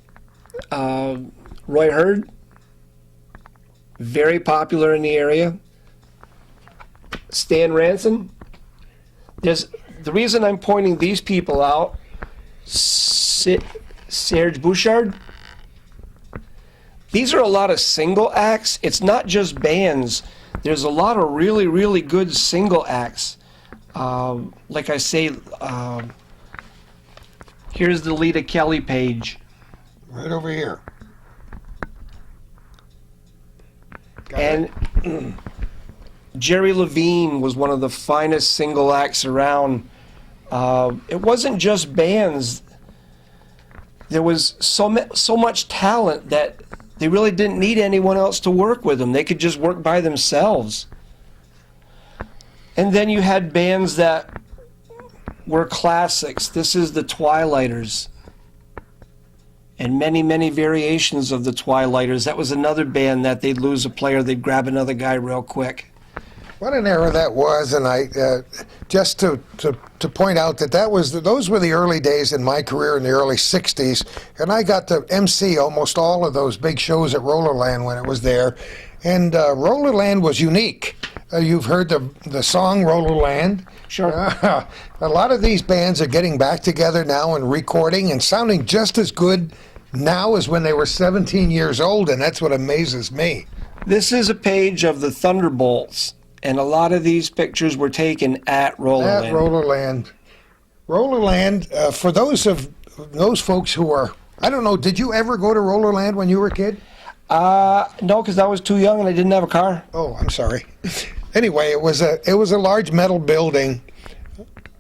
Roy Hurd, very popular in the area. Stan Ranson. The reason I'm pointing these people out, Serge Bouchard. These are a lot of single acts. It's not just bands. There's a lot of really, really good single acts. Like I say, here's the Lita Kelly page. Right over here. Got And it. Jerry Levine was one of the finest single acts around. It wasn't just bands. There was so much talent that they really didn't need anyone else to work with them. They could just work by themselves. And then you had bands that were classics. This is the Twilighters. And many, many variations of the Twilighters. That was another band that they'd lose a player, they'd grab another guy real quick. What an era that was, and I just to point out that those were the early days in my career in the early '60s, and I got to MC almost all of those big shows at Rollerland when it was there, and Rollerland was unique. You've heard the song Rollerland. Sure. A lot of these bands are getting back together now and recording and sounding just as good now as when they were 17 years old, and that's what amazes me. This is a page of the Thunderbolts, and a lot of these pictures were taken at Rollerland. At Rollerland. Rollerland, for those folks who are, I don't know, did you ever go to Rollerland when you were a kid? No, because I was too young and I didn't have a car. Oh, I'm sorry. Anyway, it was a large metal building.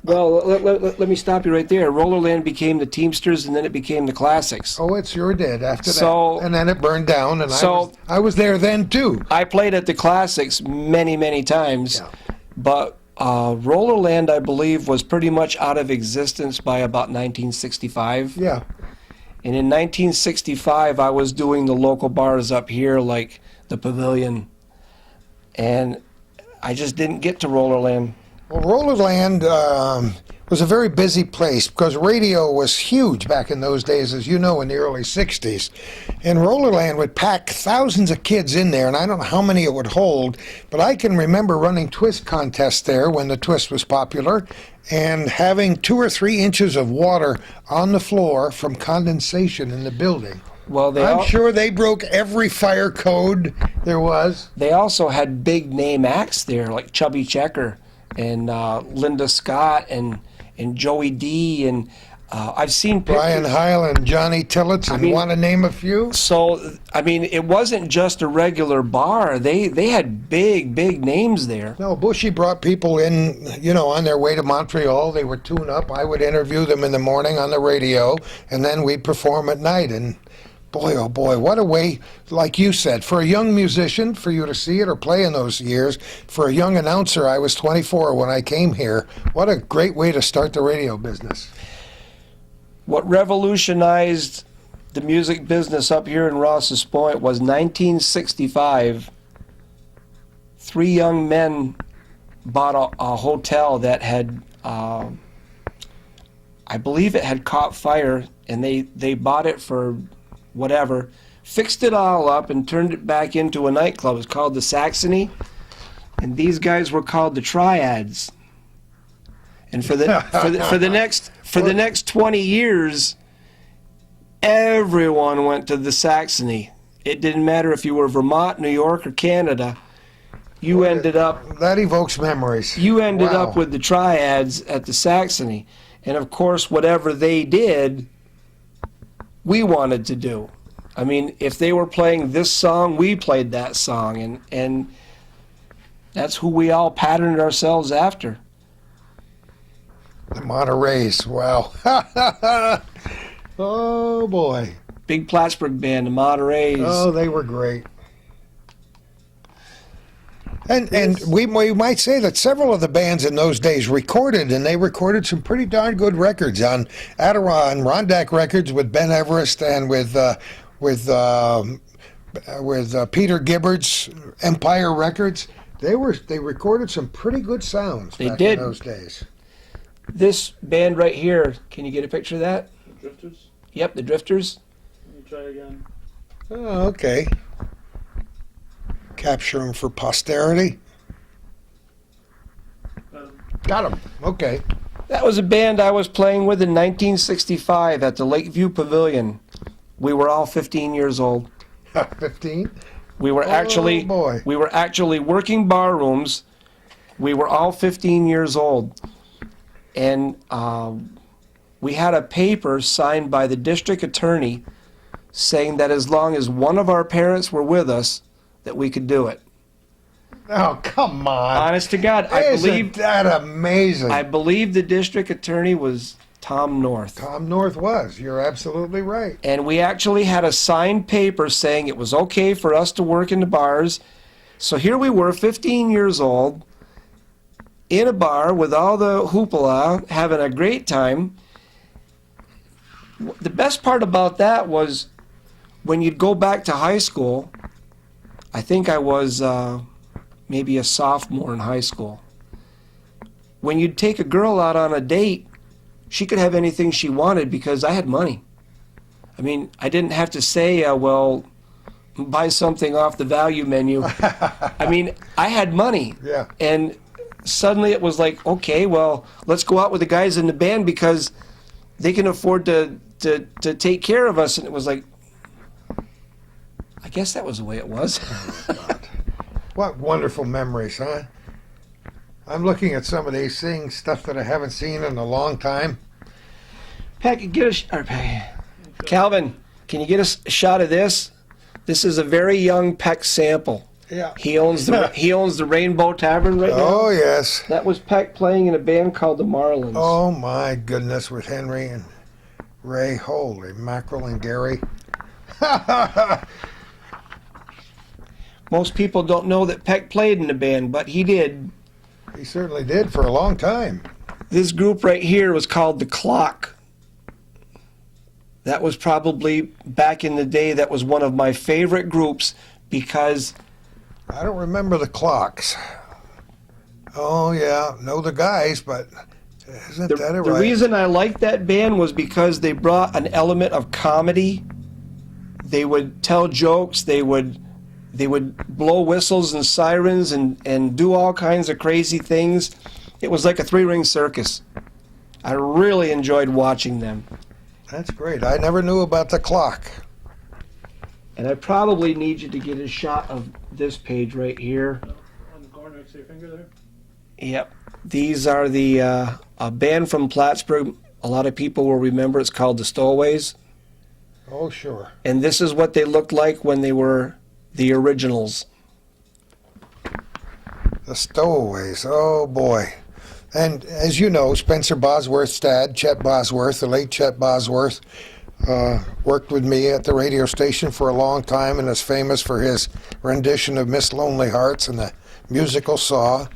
Well, let me stop you right there. Rollerland became the Teamsters, and then it became the Classics. Oh, it sure did after So- that. And then it burned down, and So- I was there then too. I played at the Classics many, many times, Yeah. but Rollerland, I believe, was pretty much out of existence by about 1965. Yeah. And in 1965, I was doing the local bars up here, like the Pavilion, and I just didn't get to Rollerland. Well, Rollerland was a very busy place because radio was huge back in those days, as you know, in the early 60s. And Rollerland would pack thousands of kids in there, and I don't know how many it would hold, but I can remember running twist contests there when the twist was popular and having 2 or 3 inches of water on the floor from condensation in the building. Well, I'm sure they broke every fire code there was. they also had big name acts there, like Chubby Checker and Linda Scott and Joey D. And I've seen pictures. Brian Heil and Johnny Tillotson. I mean- Want to name a few? So, I mean, it wasn't just a regular bar. They had big names there. No, Bushy brought people in, on their way to Montreal. They would tune up. I would interview them in the morning on the radio, and then we'd perform at night. And boy, oh boy, what a way, like you said, for a young musician, for you to see it or play in those years. For a young announcer, I was 24 when I came here. What a great way to start the radio business. What revolutionized the music business up here in Ross's Point was 1965. 3 young men bought a hotel that had, I believe it had caught fire, and they bought it for whatever, fixed it all up and turned it back into a nightclub. It's called the Saxony, and these guys were called the Triads. And for the next 20 years, everyone went to the Saxony. It didn't matter if you were Vermont, New York, or Canada. You ended up That evokes memories. Wow. Wow. up with the Triads at the Saxony. And of course, whatever they did, we wanted to do. I mean, if they were playing this song, we played that song, and that's who we all patterned ourselves after. The Monterey's. Wow. Oh, boy. Big Plattsburgh band, the Monterey's. Oh, they were great. And we might say that several of the bands in those days recorded, and they recorded some pretty darn good records on Adiron, Rondak Records with Ben Everest and with Peter Gibbard's Empire Records. They recorded some pretty good sounds They back did. in those days. This band right here, can you get a picture of that? The Drifters. Yep, the Drifters. Let me try again. Oh, okay. Capture them for posterity. Got them. Okay. That was a band I was playing with in 1965 at the Lakeview Pavilion. We were all 15 years old. 15? We were Oh, boy. we were actually working bar rooms. We were all 15 years old. And we had a paper signed by the district attorney saying that as long as one of our parents were with us, that we could do it. Oh, come on. Honest to God, Isn't that amazing? I believe the district attorney was Tom North. Tom North was. You're absolutely right. And we actually had a signed paper saying it was okay for us to work in the bars. So here we were, 15 years old, in a bar with all the hoopla, having a great time. The best part about that was when you'd go back to high school, I think I was maybe a sophomore in high school. When you'd take a girl out on a date, she could have anything she wanted because I had money. I mean, I didn't have to say, well, buy something off the value menu. I mean, I had money. Yeah. And suddenly it was like, okay, well, let's go out with the guys in the band because they can afford to take care of us. And it was like, I guess that was the way it was. What wonderful memories, huh? I'm looking at some of these things, stuff that I haven't seen in a long time. Peck, Calvin, can you get us a shot of this? This is a very young Peck sample. Yeah. He owns the Rainbow Tavern right now. Oh, yes. That was Peck playing in a band called the Marlins. Oh, my goodness, with Henry and Ray. Holy mackerel and Gary. Most people don't know that Peck played in the band, but he did. He certainly did for a long time. This group right here was called The Clock. That was probably, back in the day, that was one of my favorite groups because I don't remember the Clocks. Oh, yeah. Know the guys, but isn't that the right? reason I liked that band was because they brought an element of comedy. They would tell jokes. They would blow whistles and sirens and do all kinds of crazy things. It was like a three-ring circus. I really enjoyed watching them. That's great. I never knew about the Clock. And I probably need you to get a shot of this page right here. On the corner next to your finger there. Yep. These are the a band from Plattsburgh a lot of people will remember. It's called the Stowaways. Oh, sure. And this is what they looked like when they were the originals. The Stowaways. Oh, boy. And as you know, Spencer Bosworth's dad, Chet Bosworth, the late Chet Bosworth, worked with me at the radio station for a long time and is famous for his rendition of Miss Lonely Hearts and the musical Saw.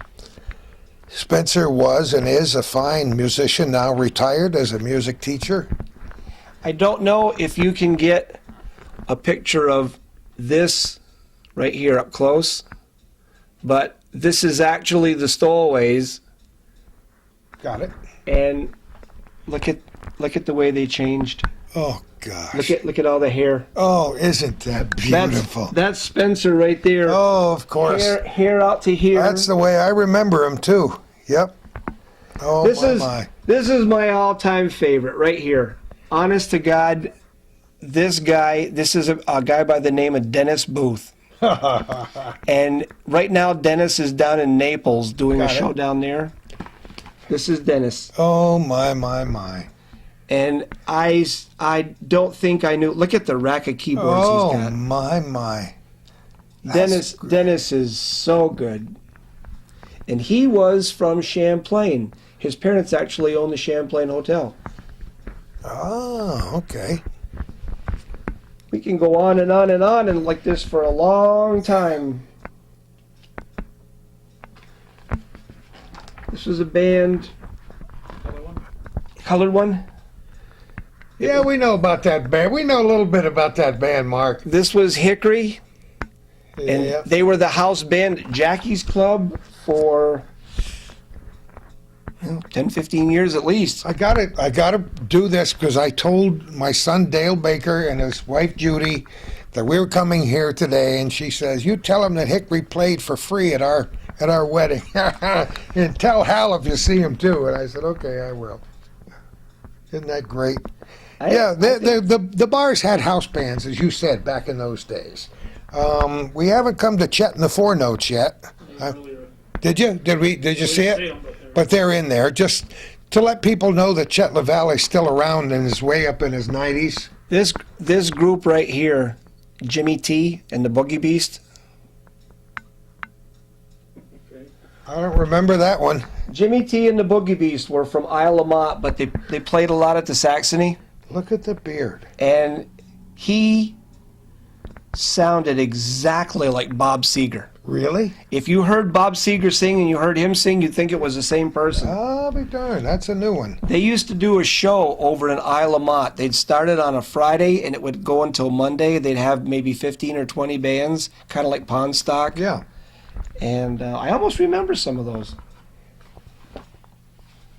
Spencer was and is a fine musician, now retired as a music teacher. I don't know if you can get a picture of this right here up close, but this is actually the Stowaways. Got it. And look at the way they changed. Oh, gosh. Look at all the hair. Oh, isn't that beautiful? That's Spencer right there. Oh, of course. Hair out to here. That's the way I remember him, too. Yep. Oh, This is my all-time favorite right here. Honest to God, this is a guy by the name of Dennis Booth. And right now, Dennis is down in Naples doing a show down there. This is Dennis. Oh, my. And I don't think I knew. Look at the rack of keyboards he's got. Oh, my. Dennis is so good. And he was from Champlain. His parents actually owned the Champlain Hotel. Oh, okay. We can go on and on and on and like this for a long time. This was a band. Colored one? Yeah, we know about that band. We know a little bit about that band, Mark. This was Hickory. And Yeah. they were the house band at Jackie's Club for 10, 15 years at least. I gotta do this because I told my son Dale Baker and his wife Judy that we were coming here today, and she says, "You tell him that Hickory played for free at our wedding, and tell Hal if you see him too." And I said, "Okay, I will." Isn't that great? The bars had house bands, as you said, back in those days. We haven't come to Chet and the Four Notes yet. Did you? Did you see it? But they're in there. Just to let people know that Chet LaValle's still around and is way up in his 90s. This group right here, Jimmy T and the Boogie Beast. I don't remember that one. Jimmy T and the Boogie Beast were from Isle of Mont, but they played a lot at the Saxony. Look at the beard. And he sounded exactly like Bob Seger. Really? If you heard Bob Seger sing and you heard him sing, you'd think it was the same person. I'll be darned. That's a new one. They used to do a show over in Isle of Mont. They'd start it on a Friday and it would go until Monday. They'd have maybe 15 or 20 bands, kind of like Pawn Stock. Yeah. And I almost remember some of those.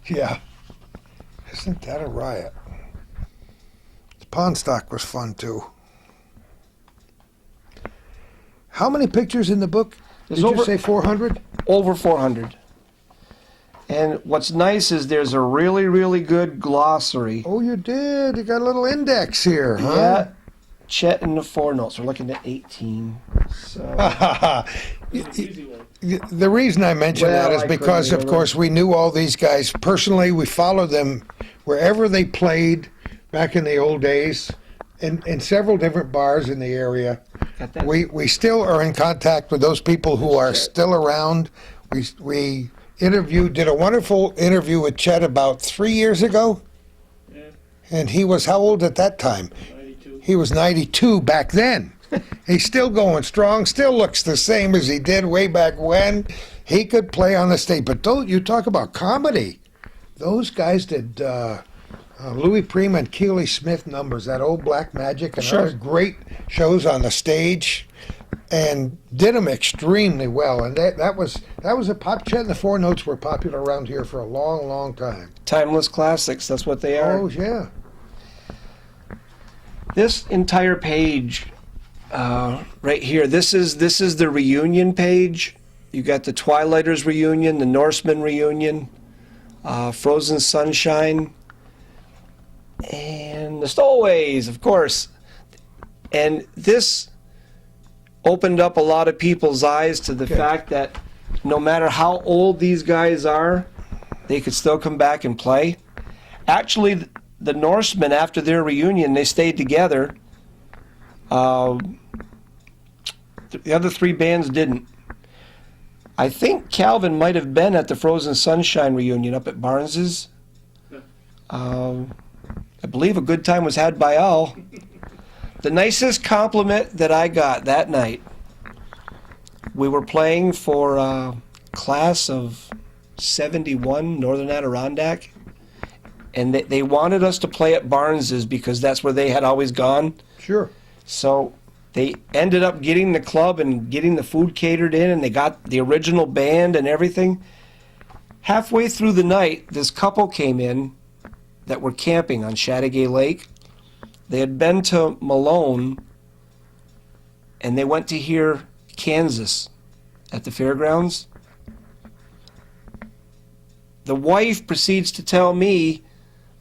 Yeah. Isn't that a riot? The Pawn Stock was fun, too. How many pictures in the book? Did you say 400? Over 400. And what's nice is there's a really, really good glossary. Oh, you did. You got a little index here, huh? Yeah. Chet and the Four Notes. We're looking at 18. So. The reason I mention that is because, of course, we knew all these guys personally. We followed them wherever they played back in the old days, in several different bars in the area. We still are in contact with those people who are still around. We did a wonderful interview with Chet about 3 years ago. Yeah. And he was how old at that time? 92. He was 92 back then. He's still going strong, still looks the same as he did way back when. He could play on the stage. But don't you talk about comedy. Those guys did Louis Prima and Keely Smith numbers, that old Black Magic, and other great shows on the stage, and did them extremely well. And that was a pop. Chet and the Four Notes were popular around here for a long, long time. Timeless classics, that's what they are. Oh, yeah. This entire page right here, this is the reunion page. You got the Twilighters reunion, the Norsemen reunion, Frozen Sunshine, and the Stowaways, of course. And this opened up a lot of people's eyes to the fact that no matter how old these guys are, they could still come back and play. Actually, the Norsemen, after their reunion, they stayed together. The other three bands didn't. I think Calvin might have been at the Frozen Sunshine reunion up at Barnes's. Yeah. I believe a good time was had by all. The nicest compliment that I got that night, we were playing for a class of 71, Northern Adirondack, and they wanted us to play at Barnes's because that's where they had always gone. Sure. So they ended up getting the club and getting the food catered in, and they got the original band and everything. Halfway through the night, this couple came in that were camping on Chateauguay Lake. They had been to Malone, and they went to hear Kansas at the fairgrounds. The wife proceeds to tell me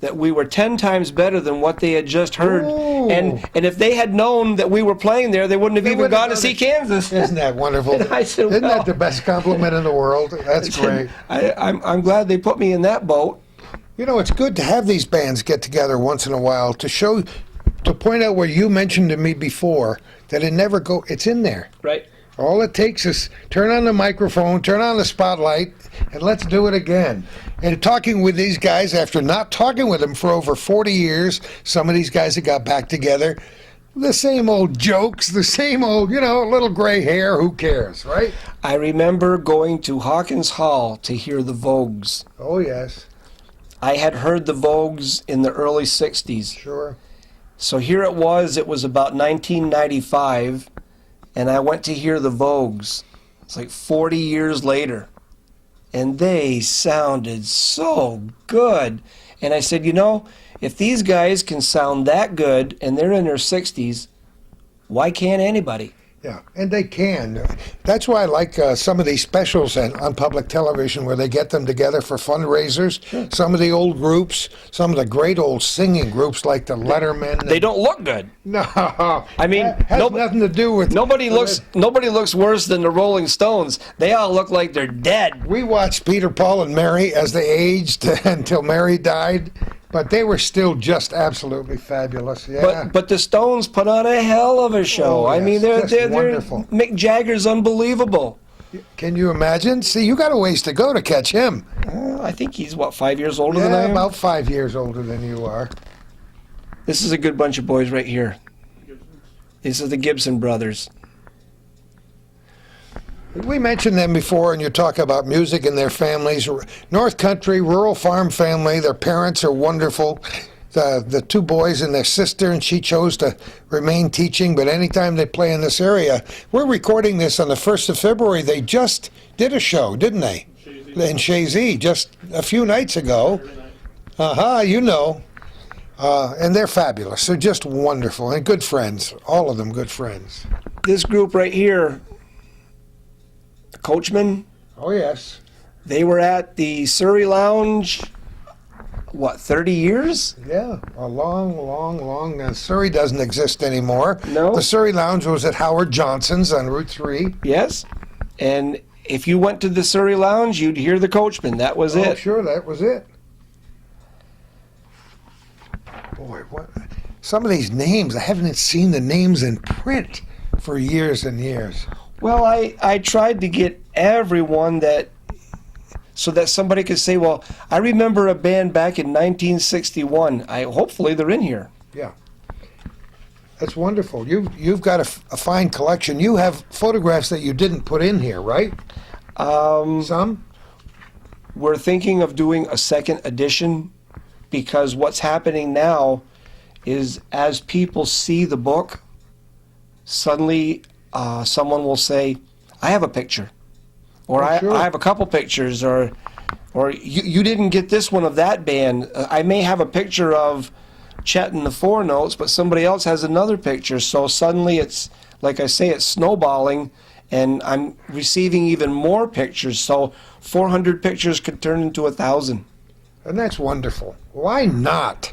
that we were 10 times better than what they had just heard. Ooh. And if they had known that we were playing there, they wouldn't have even wouldn't gone to have see gone to- Kansas. Isn't that wonderful? And I said, Isn't well, that the best compliment in the world? That's great. I'm glad they put me in that boat. You know, it's good to have these bands get together once in a while to point out where you mentioned to me before that it's in there. Right. All it takes is turn on the microphone, turn on the spotlight, and let's do it again. And talking with these guys after not talking with them for over 40 years, some of these guys that got back together, the same old jokes, the same old, little gray hair, who cares, right? I remember going to Hawkins Hall to hear the Vogues. Oh, yes, I had heard the Vogues in the early 60s. sure. So here it was about 1995, and I went to hear the Vogues. It's like 40 years later. And they sounded so good. And I said, if these guys can sound that good and they're in their 60s, why can't anybody? Yeah, and they can. That's why I like some of these specials on public television where they get them together for fundraisers. Sure. Some of the old groups, some of the great old singing groups like the Letterman. They don't look good. No, I mean, that has nothing to do with nobody looks worse than the Rolling Stones. They all look like they're dead. We watched Peter, Paul, and Mary as they aged until Mary died, but they were still just absolutely fabulous. Yeah. But the Stones put on a hell of a show. Oh, I mean, yes, they're wonderful. Mick Jagger's unbelievable. Can you imagine? See, you got a ways to go to catch him. I think he's 5 years older than I Yeah, am. about 5 years older than you are. This is a good bunch of boys right here. This is the Gibson brothers. We mentioned them before, and you talk about music and their families. North Country, rural farm family. Their parents are wonderful. The two boys and their sister, and she chose to remain teaching. But anytime they play in this area, we're recording this on the 1st of February. They just did a show, didn't they? In Shazy, just a few nights ago. And they're fabulous. They're just wonderful and good friends. All of them good friends. This group right here, the Coachmen, Oh, yes. they were at the Surrey Lounge, 30 years? Yeah, a long. Surrey doesn't exist anymore. No. The Surrey Lounge was at Howard Johnson's on Route 3. Yes. And if you went to the Surrey Lounge, you'd hear the Coachmen. That was Oh, it. sure, that was it. Boy, what? Some of these names, I haven't seen the names in print for years and years. Well, I tried to get everyone so that somebody could say, well, I remember a band back in 1961. Hopefully they're in here. Yeah. That's wonderful. You've got a fine collection. You have photographs that you didn't put in here, right? Some? We're thinking of doing a second edition because what's happening now is as people see the book, suddenly someone will say, I have a picture. Or sure. I have a couple pictures, or you didn't get this one of that band. I may have a picture of Chet and the Four Notes, but somebody else has another picture. So suddenly it's, like I say, it's snowballing, and I'm receiving even more pictures. So 400 pictures could turn into 1,000. And that's wonderful. Why not?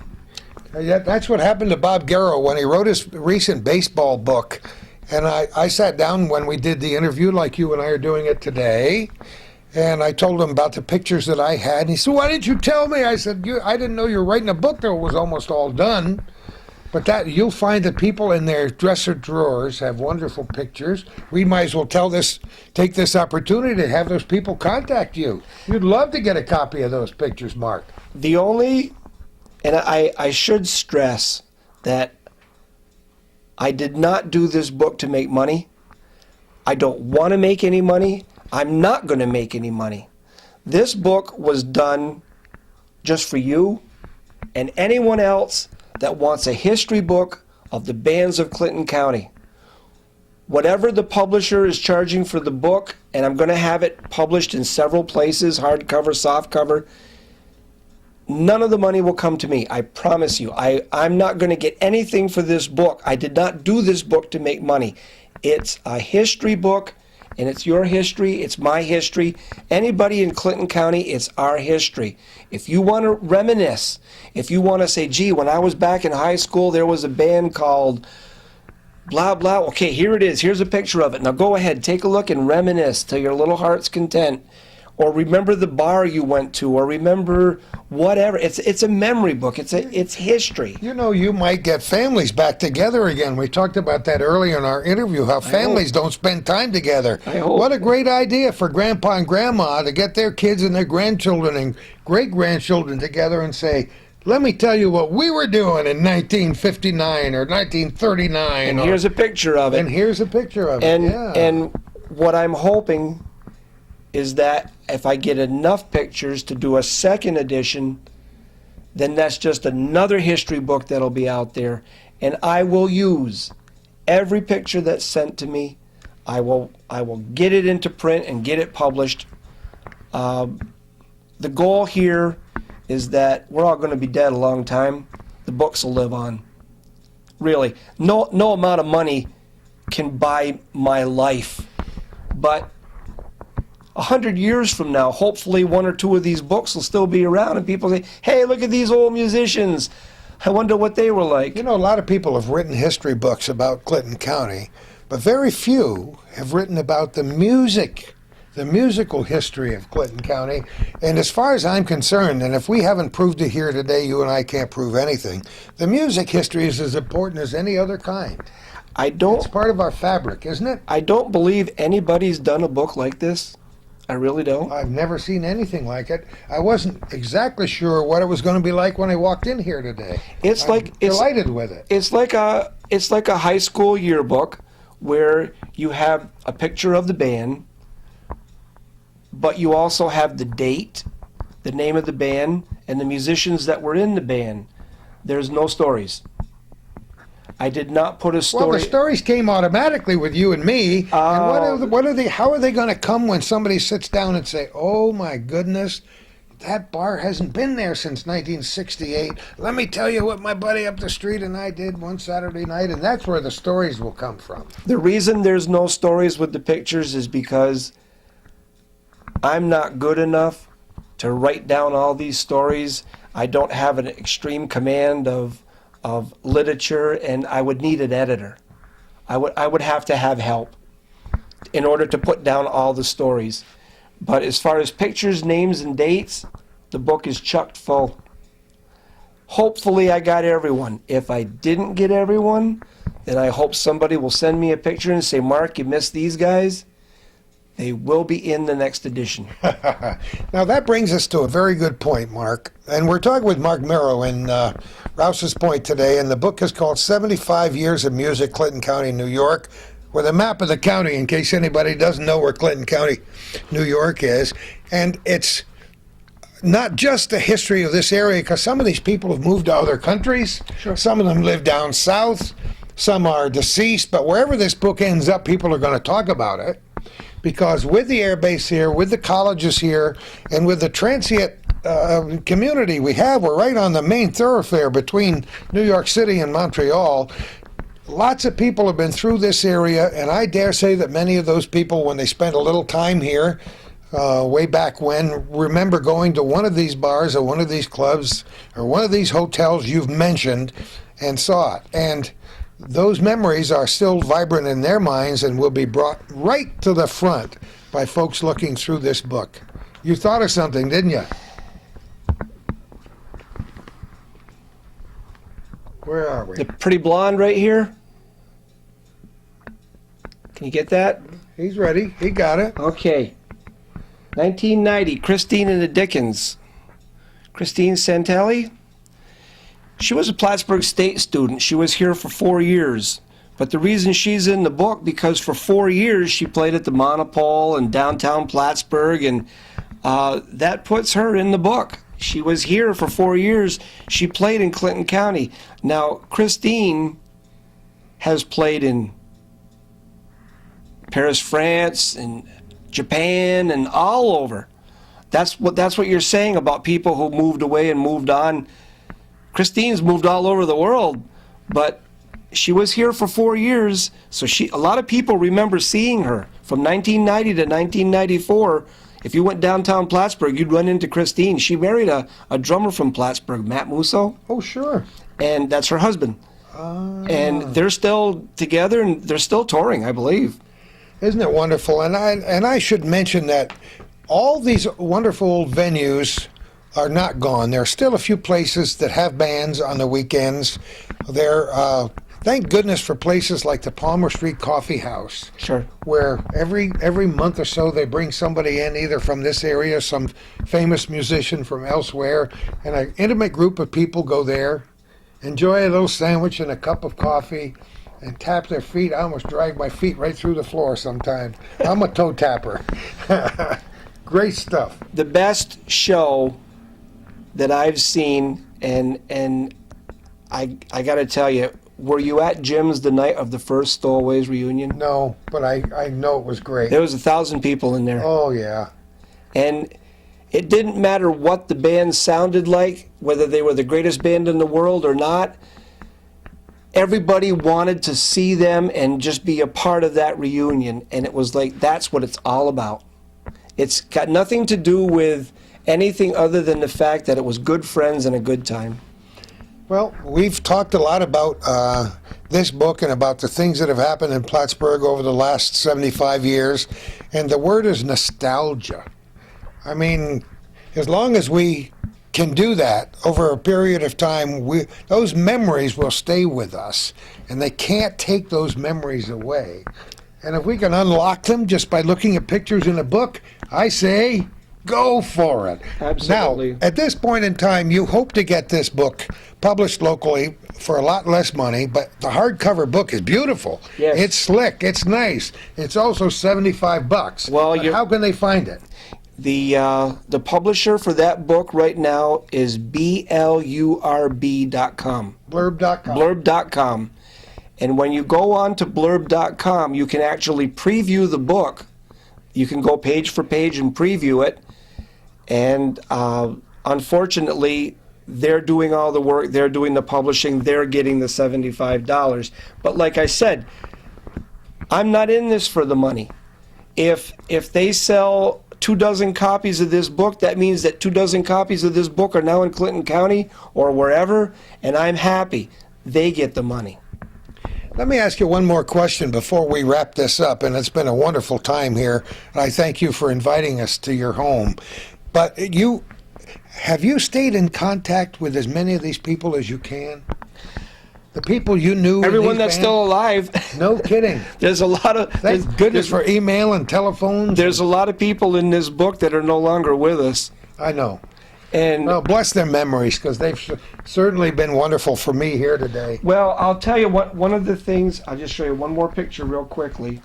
That's what happened to Bob Garrow when he wrote his recent baseball book. And I sat down when we did the interview like you and I are doing it today, And I told him about the pictures that I had. And he said, "Why didn't you tell me?" I said, "I didn't know you were writing a book that was almost all done." But that you'll find that people in their dresser drawers have wonderful pictures. We might as well take this opportunity to have those people contact you. You'd love to get a copy of those pictures, Mark. The only, and I should stress that I did not do this book to make money. I don't want to make any money. I'm not going to make any money. This book was done just for you and anyone else that wants a history book of the bands of Clinton County. Whatever the publisher is charging for the book, and I'm going to have it published in several places, hardcover, softcover, none of the money will come to me. I promise you. I'm not going to get anything for this book. I did not do this book to make money. It's a history book, and it's your history, it's my history. Anybody in Clinton County, it's our history. If you want to reminisce, if you want to say, gee, when I was back in high school, there was a band called blah, blah. Okay, here it is. Here's a picture of it. Now go ahead, take a look and reminisce to your little heart's content. Or remember the bar you went to, or remember whatever. It's a memory book. It's history. You know, you might get families back together again. We talked about that earlier in our interview, how families don't spend time together. I hope. What a great idea for grandpa and grandma to get their kids and their grandchildren and great-grandchildren together and say, let me tell you what we were doing in 1959 or 1939. And here's a picture of it. And here's a picture of it, yeah. And what I'm hoping is that if I get enough pictures to do a second edition, then that's just another history book that'll be out there. And I will use every picture that's sent to me. I will get it into print and get it published. The goal here is that we're all going to be dead a long time. The books will live on. Really. No amount of money can buy my life. But 100 years from now, hopefully one or two of these books will still be around and people say, hey, look at these old musicians. I wonder what they were like. You know, a lot of people have written history books about Clinton County, but very few have written about the musical history of Clinton County. And as far as I'm concerned, and if we haven't proved it here today, you and I can't prove anything, the music history is as important as any other kind. It's part of our fabric, isn't it? I don't believe anybody's done a book like this. I really don't. I've never seen anything like it. I wasn't exactly sure what it was going to be like when I walked in here today. I'm delighted with it. It's like a high school yearbook where you have a picture of the band, but you also have the date, the name of the band, and the musicians that were in the band. There's no stories. I did not put a story. Well, the stories came automatically with you and me. And how are they going to come when somebody sits down and say, "Oh my goodness, that bar hasn't been there since 1968. Let me tell you what my buddy up the street and I did one Saturday night," and that's where the stories will come from. The reason there's no stories with the pictures is because I'm not good enough to write down all these stories. I don't have an extreme command of literature, and I would need an editor. I would have to have help in order to put down all the stories. But as far as pictures, names, and dates, the book is chucked full. Hopefully I got everyone. If I didn't get everyone, then I hope somebody will send me a picture and say, Mark, you missed these guys. They will be in the next edition. Now that brings us to a very good point, Mark. And we're talking with Mark Mero in Rouse's Point today, and the book is called 75 Years of Music, Clinton County, New York, with a map of the county in case anybody doesn't know where Clinton County, New York is. And it's not just the history of this area, because some of these people have moved to other countries. Sure. Some of them live down south. Some are deceased. But wherever this book ends up, people are going to talk about it. Because with the air base here, with the colleges here, and with the transient community we have, we're right on the main thoroughfare between New York City and Montreal. Lots of people have been through this area, and I dare say that many of those people, when they spent a little time here, way back when, remember going to one of these bars or one of these clubs or one of these hotels you've mentioned and saw it. And those memories are still vibrant in their minds and will be brought right to the front by folks looking through this book. You thought of something, didn't you? Where are we? The pretty blonde right here. Can you get that? He's ready. He got it. Okay. 1990, Christine and the Dickens. Christine Santelli. She was a Plattsburgh State student. She was here for 4 years. But the reason she's in the book, because for 4 years she played at the Monopole in downtown Plattsburgh, and that puts her in the book. She was here for 4 years. She played in Clinton County. Now, Christine has played in Paris, France, and Japan, and all over. That's what you're saying about people who moved away and moved on. Christine's moved all over the world, but she was here for 4 years, so a lot of people remember seeing her from 1990 to 1994. If you went downtown Plattsburgh, you'd run into Christine. She married a drummer from Plattsburgh, Matt Musso, Oh, sure. and that's her husband. And they're still together, and they're still touring, I believe. Isn't it wonderful? And I should mention that all these wonderful venues are not gone. There are still a few places that have bands on the weekends. Thank goodness for places like the Palmer Street Coffee House, Sure. where every month or so they bring somebody in, either from this area, some famous musician from elsewhere, and an intimate group of people go there, enjoy a little sandwich and a cup of coffee, and tap their feet. I almost drag my feet right through the floor sometimes. I'm a toe tapper. Great stuff. The best show that I've seen, and I got to tell you, were you at Jim's the night of the first Stowaways reunion? No, but I know it was great. There was 1,000 people in there. Oh, yeah. And it didn't matter what the band sounded like, whether they were the greatest band in the world or not. Everybody wanted to see them and just be a part of that reunion. And it was like, that's what it's all about. It's got nothing to do with anything other than the fact that it was good friends and a good time. Well, we've talked a lot about this book and about the things that have happened in Plattsburgh over the last 75 years, and the word is nostalgia. I mean, as long as we can do that over a period of time, those memories will stay with us, and they can't take those memories away. And if we can unlock them just by looking at pictures in a book, I say, go for it. Absolutely. Now, at this point in time, you hope to get this book published locally for a lot less money, but the hardcover book is beautiful. Yes. It's slick. It's nice. It's also $75. Well, But how can they find it? The publisher for that book right now is blurb.com. Blurb.com. Blurb.com. And when you go on to blurb.com, you can actually preview the book. You can go page for page and preview it. And unfortunately, they're doing all the work. They're doing the publishing. They're getting the $75. But like I said, I'm not in this for the money. If they sell 24 copies of this book, that means that 24 copies of this book are now in Clinton County or wherever, and I'm happy. They get the money. Let me ask you one more question before we wrap this up, and it's been a wonderful time here. I thank you for inviting us to your home. But have you stayed in contact with as many of these people as you can? The people you knew? Everyone that's still alive. No kidding. There's a lot of... Thank goodness for email and telephones. There's a lot of people in this book that are no longer with us. I know. And well, bless their memories, because they've certainly been wonderful for me here today. well, I'll tell you what. One of the things, I'll just show you one more picture real quickly.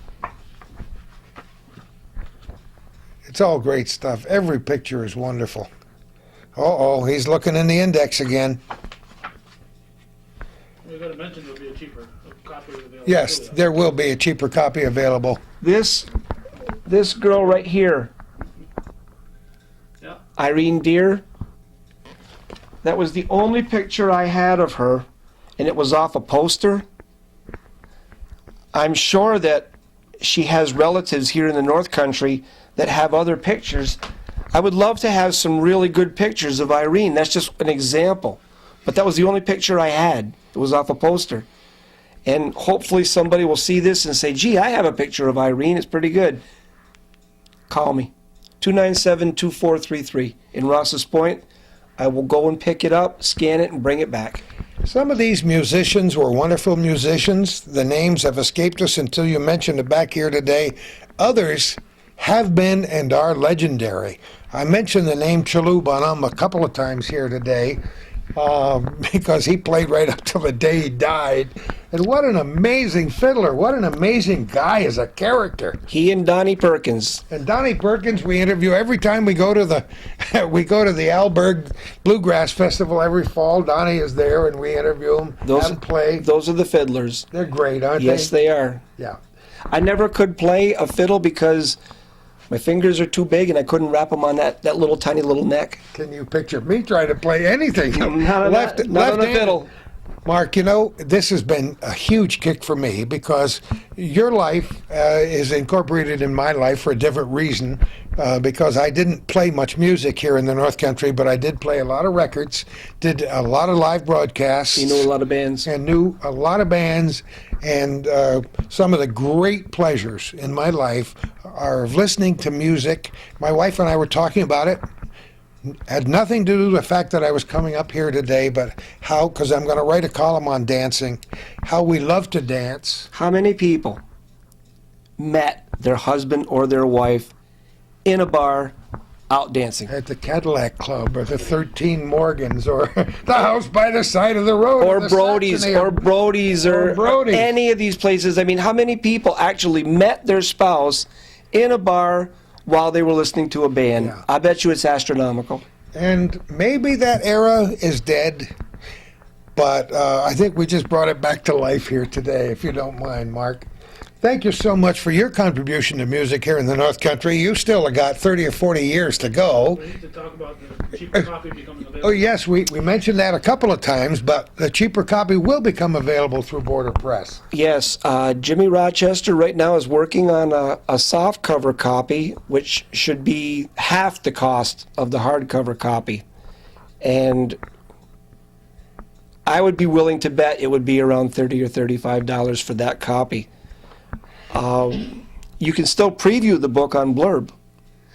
It's all great stuff. Every picture is wonderful. Uh-oh, he's looking in the index again. We got to mention there'll be a cheaper copy available. Yes, there will be a cheaper copy available. This girl right here, Yeah. Irene Deer. That was the only picture I had of her, and it was off a poster. I'm sure that she has relatives here in the North Country that have other pictures. I would love to have some really good pictures of Irene. That's just an example. But that was the only picture I had. It was off a poster. And hopefully somebody will see this and say, gee, I have a picture of Irene. It's pretty good. call me. 297-2433 in Ross's Point. I will go and pick it up, scan it, and bring it back. Some of these musicians were wonderful musicians. The names have escaped us until you mentioned it back here today. Others have been and are legendary. I mentioned the name Chalou Bonhomme a couple of times here today because he played right up till the day he died. And what an amazing fiddler. What an amazing guy as a character. He and Donnie Perkins. And Donnie Perkins, we interview every time we go to the Alberg Bluegrass Festival every fall. Donnie is there, and we interview him and play. Those are the fiddlers. They're great, aren't they? Yes, they are. Yeah. I never could play a fiddle because my fingers are too big and I couldn't wrap them on that little tiny little neck. Can you picture me trying to play anything? Not on a fiddle. Mark, you know, this has been a huge kick for me because your life is incorporated in my life for a different reason because I didn't play much music here in the North Country, but I did play a lot of records, did a lot of live broadcasts. You know a lot of bands. And knew a lot of bands, and some of the great pleasures in my life are of listening to music. My wife and I were talking about it. Had nothing to do with the fact that I was coming up here today, but how, because I'm going to write a column on dancing, how we love to dance. How many people met their husband or their wife in a bar out dancing? At the Cadillac Club, or the 13 Morgans, or the house by the side of the road. Or Brody's, or any of these places. I mean, how many people actually met their spouse in a bar while they were listening to a band? Yeah. I bet you it's astronomical. And maybe that era is dead, but I think we just brought it back to life here today, if you don't mind, Mark. Thank you so much for your contribution to music here in the North Country. You still have got 30 or 40 years to go. We need to talk about the cheaper copy becoming available. Oh, yes, we mentioned that a couple of times, but the cheaper copy will become available through Border Press. Yes, Jimmy Rochester right now is working on a soft cover copy, which should be half the cost of the hardcover copy. And I would be willing to bet it would be around $30 or $35 for that copy. You can still preview the book on Blurb.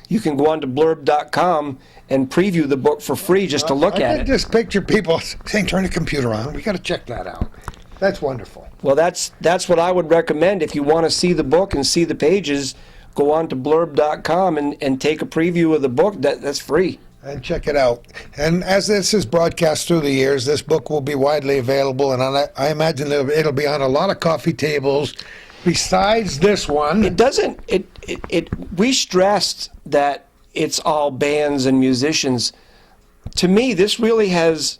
You can go on to blurb.com and preview the book for free just to look I at can it. just picture people saying, turn the computer on. We got to check that out. That's wonderful. Well, that's what I would recommend. If you want to see the book and see the pages, go on to blurb.com and take a preview of the book. That's free. And check it out. And as this is broadcast through the years, this book will be widely available, and I imagine it'll be on a lot of coffee tables. Besides this one, It doesn't. We stressed that it's all bands and musicians. To me, this really has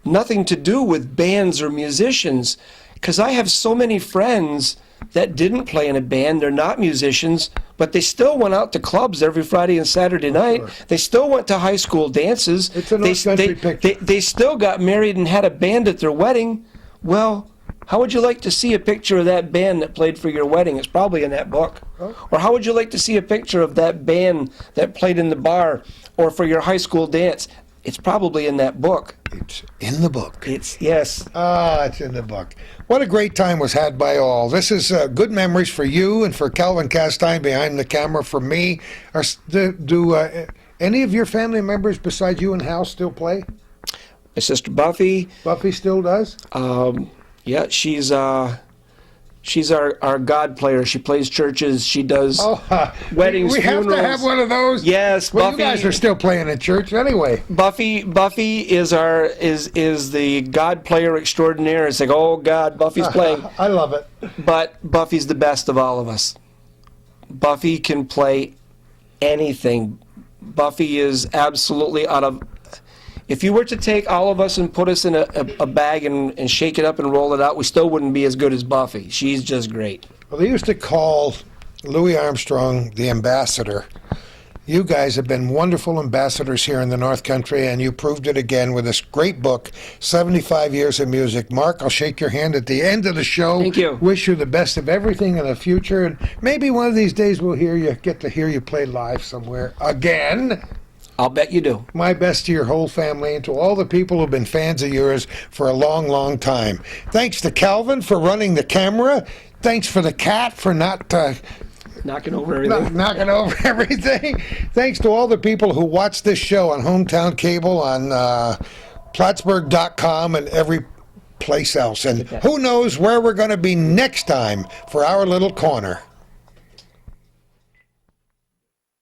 nothing to do with bands or musicians, because I have so many friends that didn't play in a band. They're not musicians, but they still went out to clubs every Friday and Saturday night. Sure. They still went to high school dances. It's a North Country picture. They still got married and had a band at their wedding. Well, how would you like to see a picture of that band that played for your wedding? It's probably in that book. Oh. Or how would you like to see a picture of that band that played in the bar or for your high school dance? It's probably in that book. it's in the book. Yes. It's in the book. What a great time was had by all. This is good memories for you and for Calvin Castine behind the camera. For me, do any of your family members besides you and Hal still play? My sister Buffy. Buffy still does? Yeah, she's our God player. She plays churches. She does weddings, we have funerals. to have one of those. Yes, well, Buffy. you guys are still playing in church anyway. Buffy is the God player extraordinaire. It's like, oh God, Buffy's playing. I love it. But Buffy's the best of all of us. Buffy can play anything. Buffy is absolutely out of. If you were to take all of us and put us in a bag and shake it up and roll it out, we still wouldn't be as good as Buffy. She's just great. Well, they used to call Louis Armstrong the ambassador. You guys have been wonderful ambassadors here in the North Country, and you proved it again with this great book, 75 Years of Music. Mark, I'll shake your hand at the end of the show. Thank you. Wish you the best of everything in the future, and maybe one of these days we'll get to hear you play live somewhere again. I'll bet you do. My best to your whole family and to all the people who've been fans of yours for a long, long time. Thanks to Calvin for running the camera. Thanks for the cat for not knocking over everything. knocking over everything. Thanks to all the people who watch this show on Hometown Cable, on Plattsburgh.com, and every place else. And who knows where we're going to be next time for our little corner.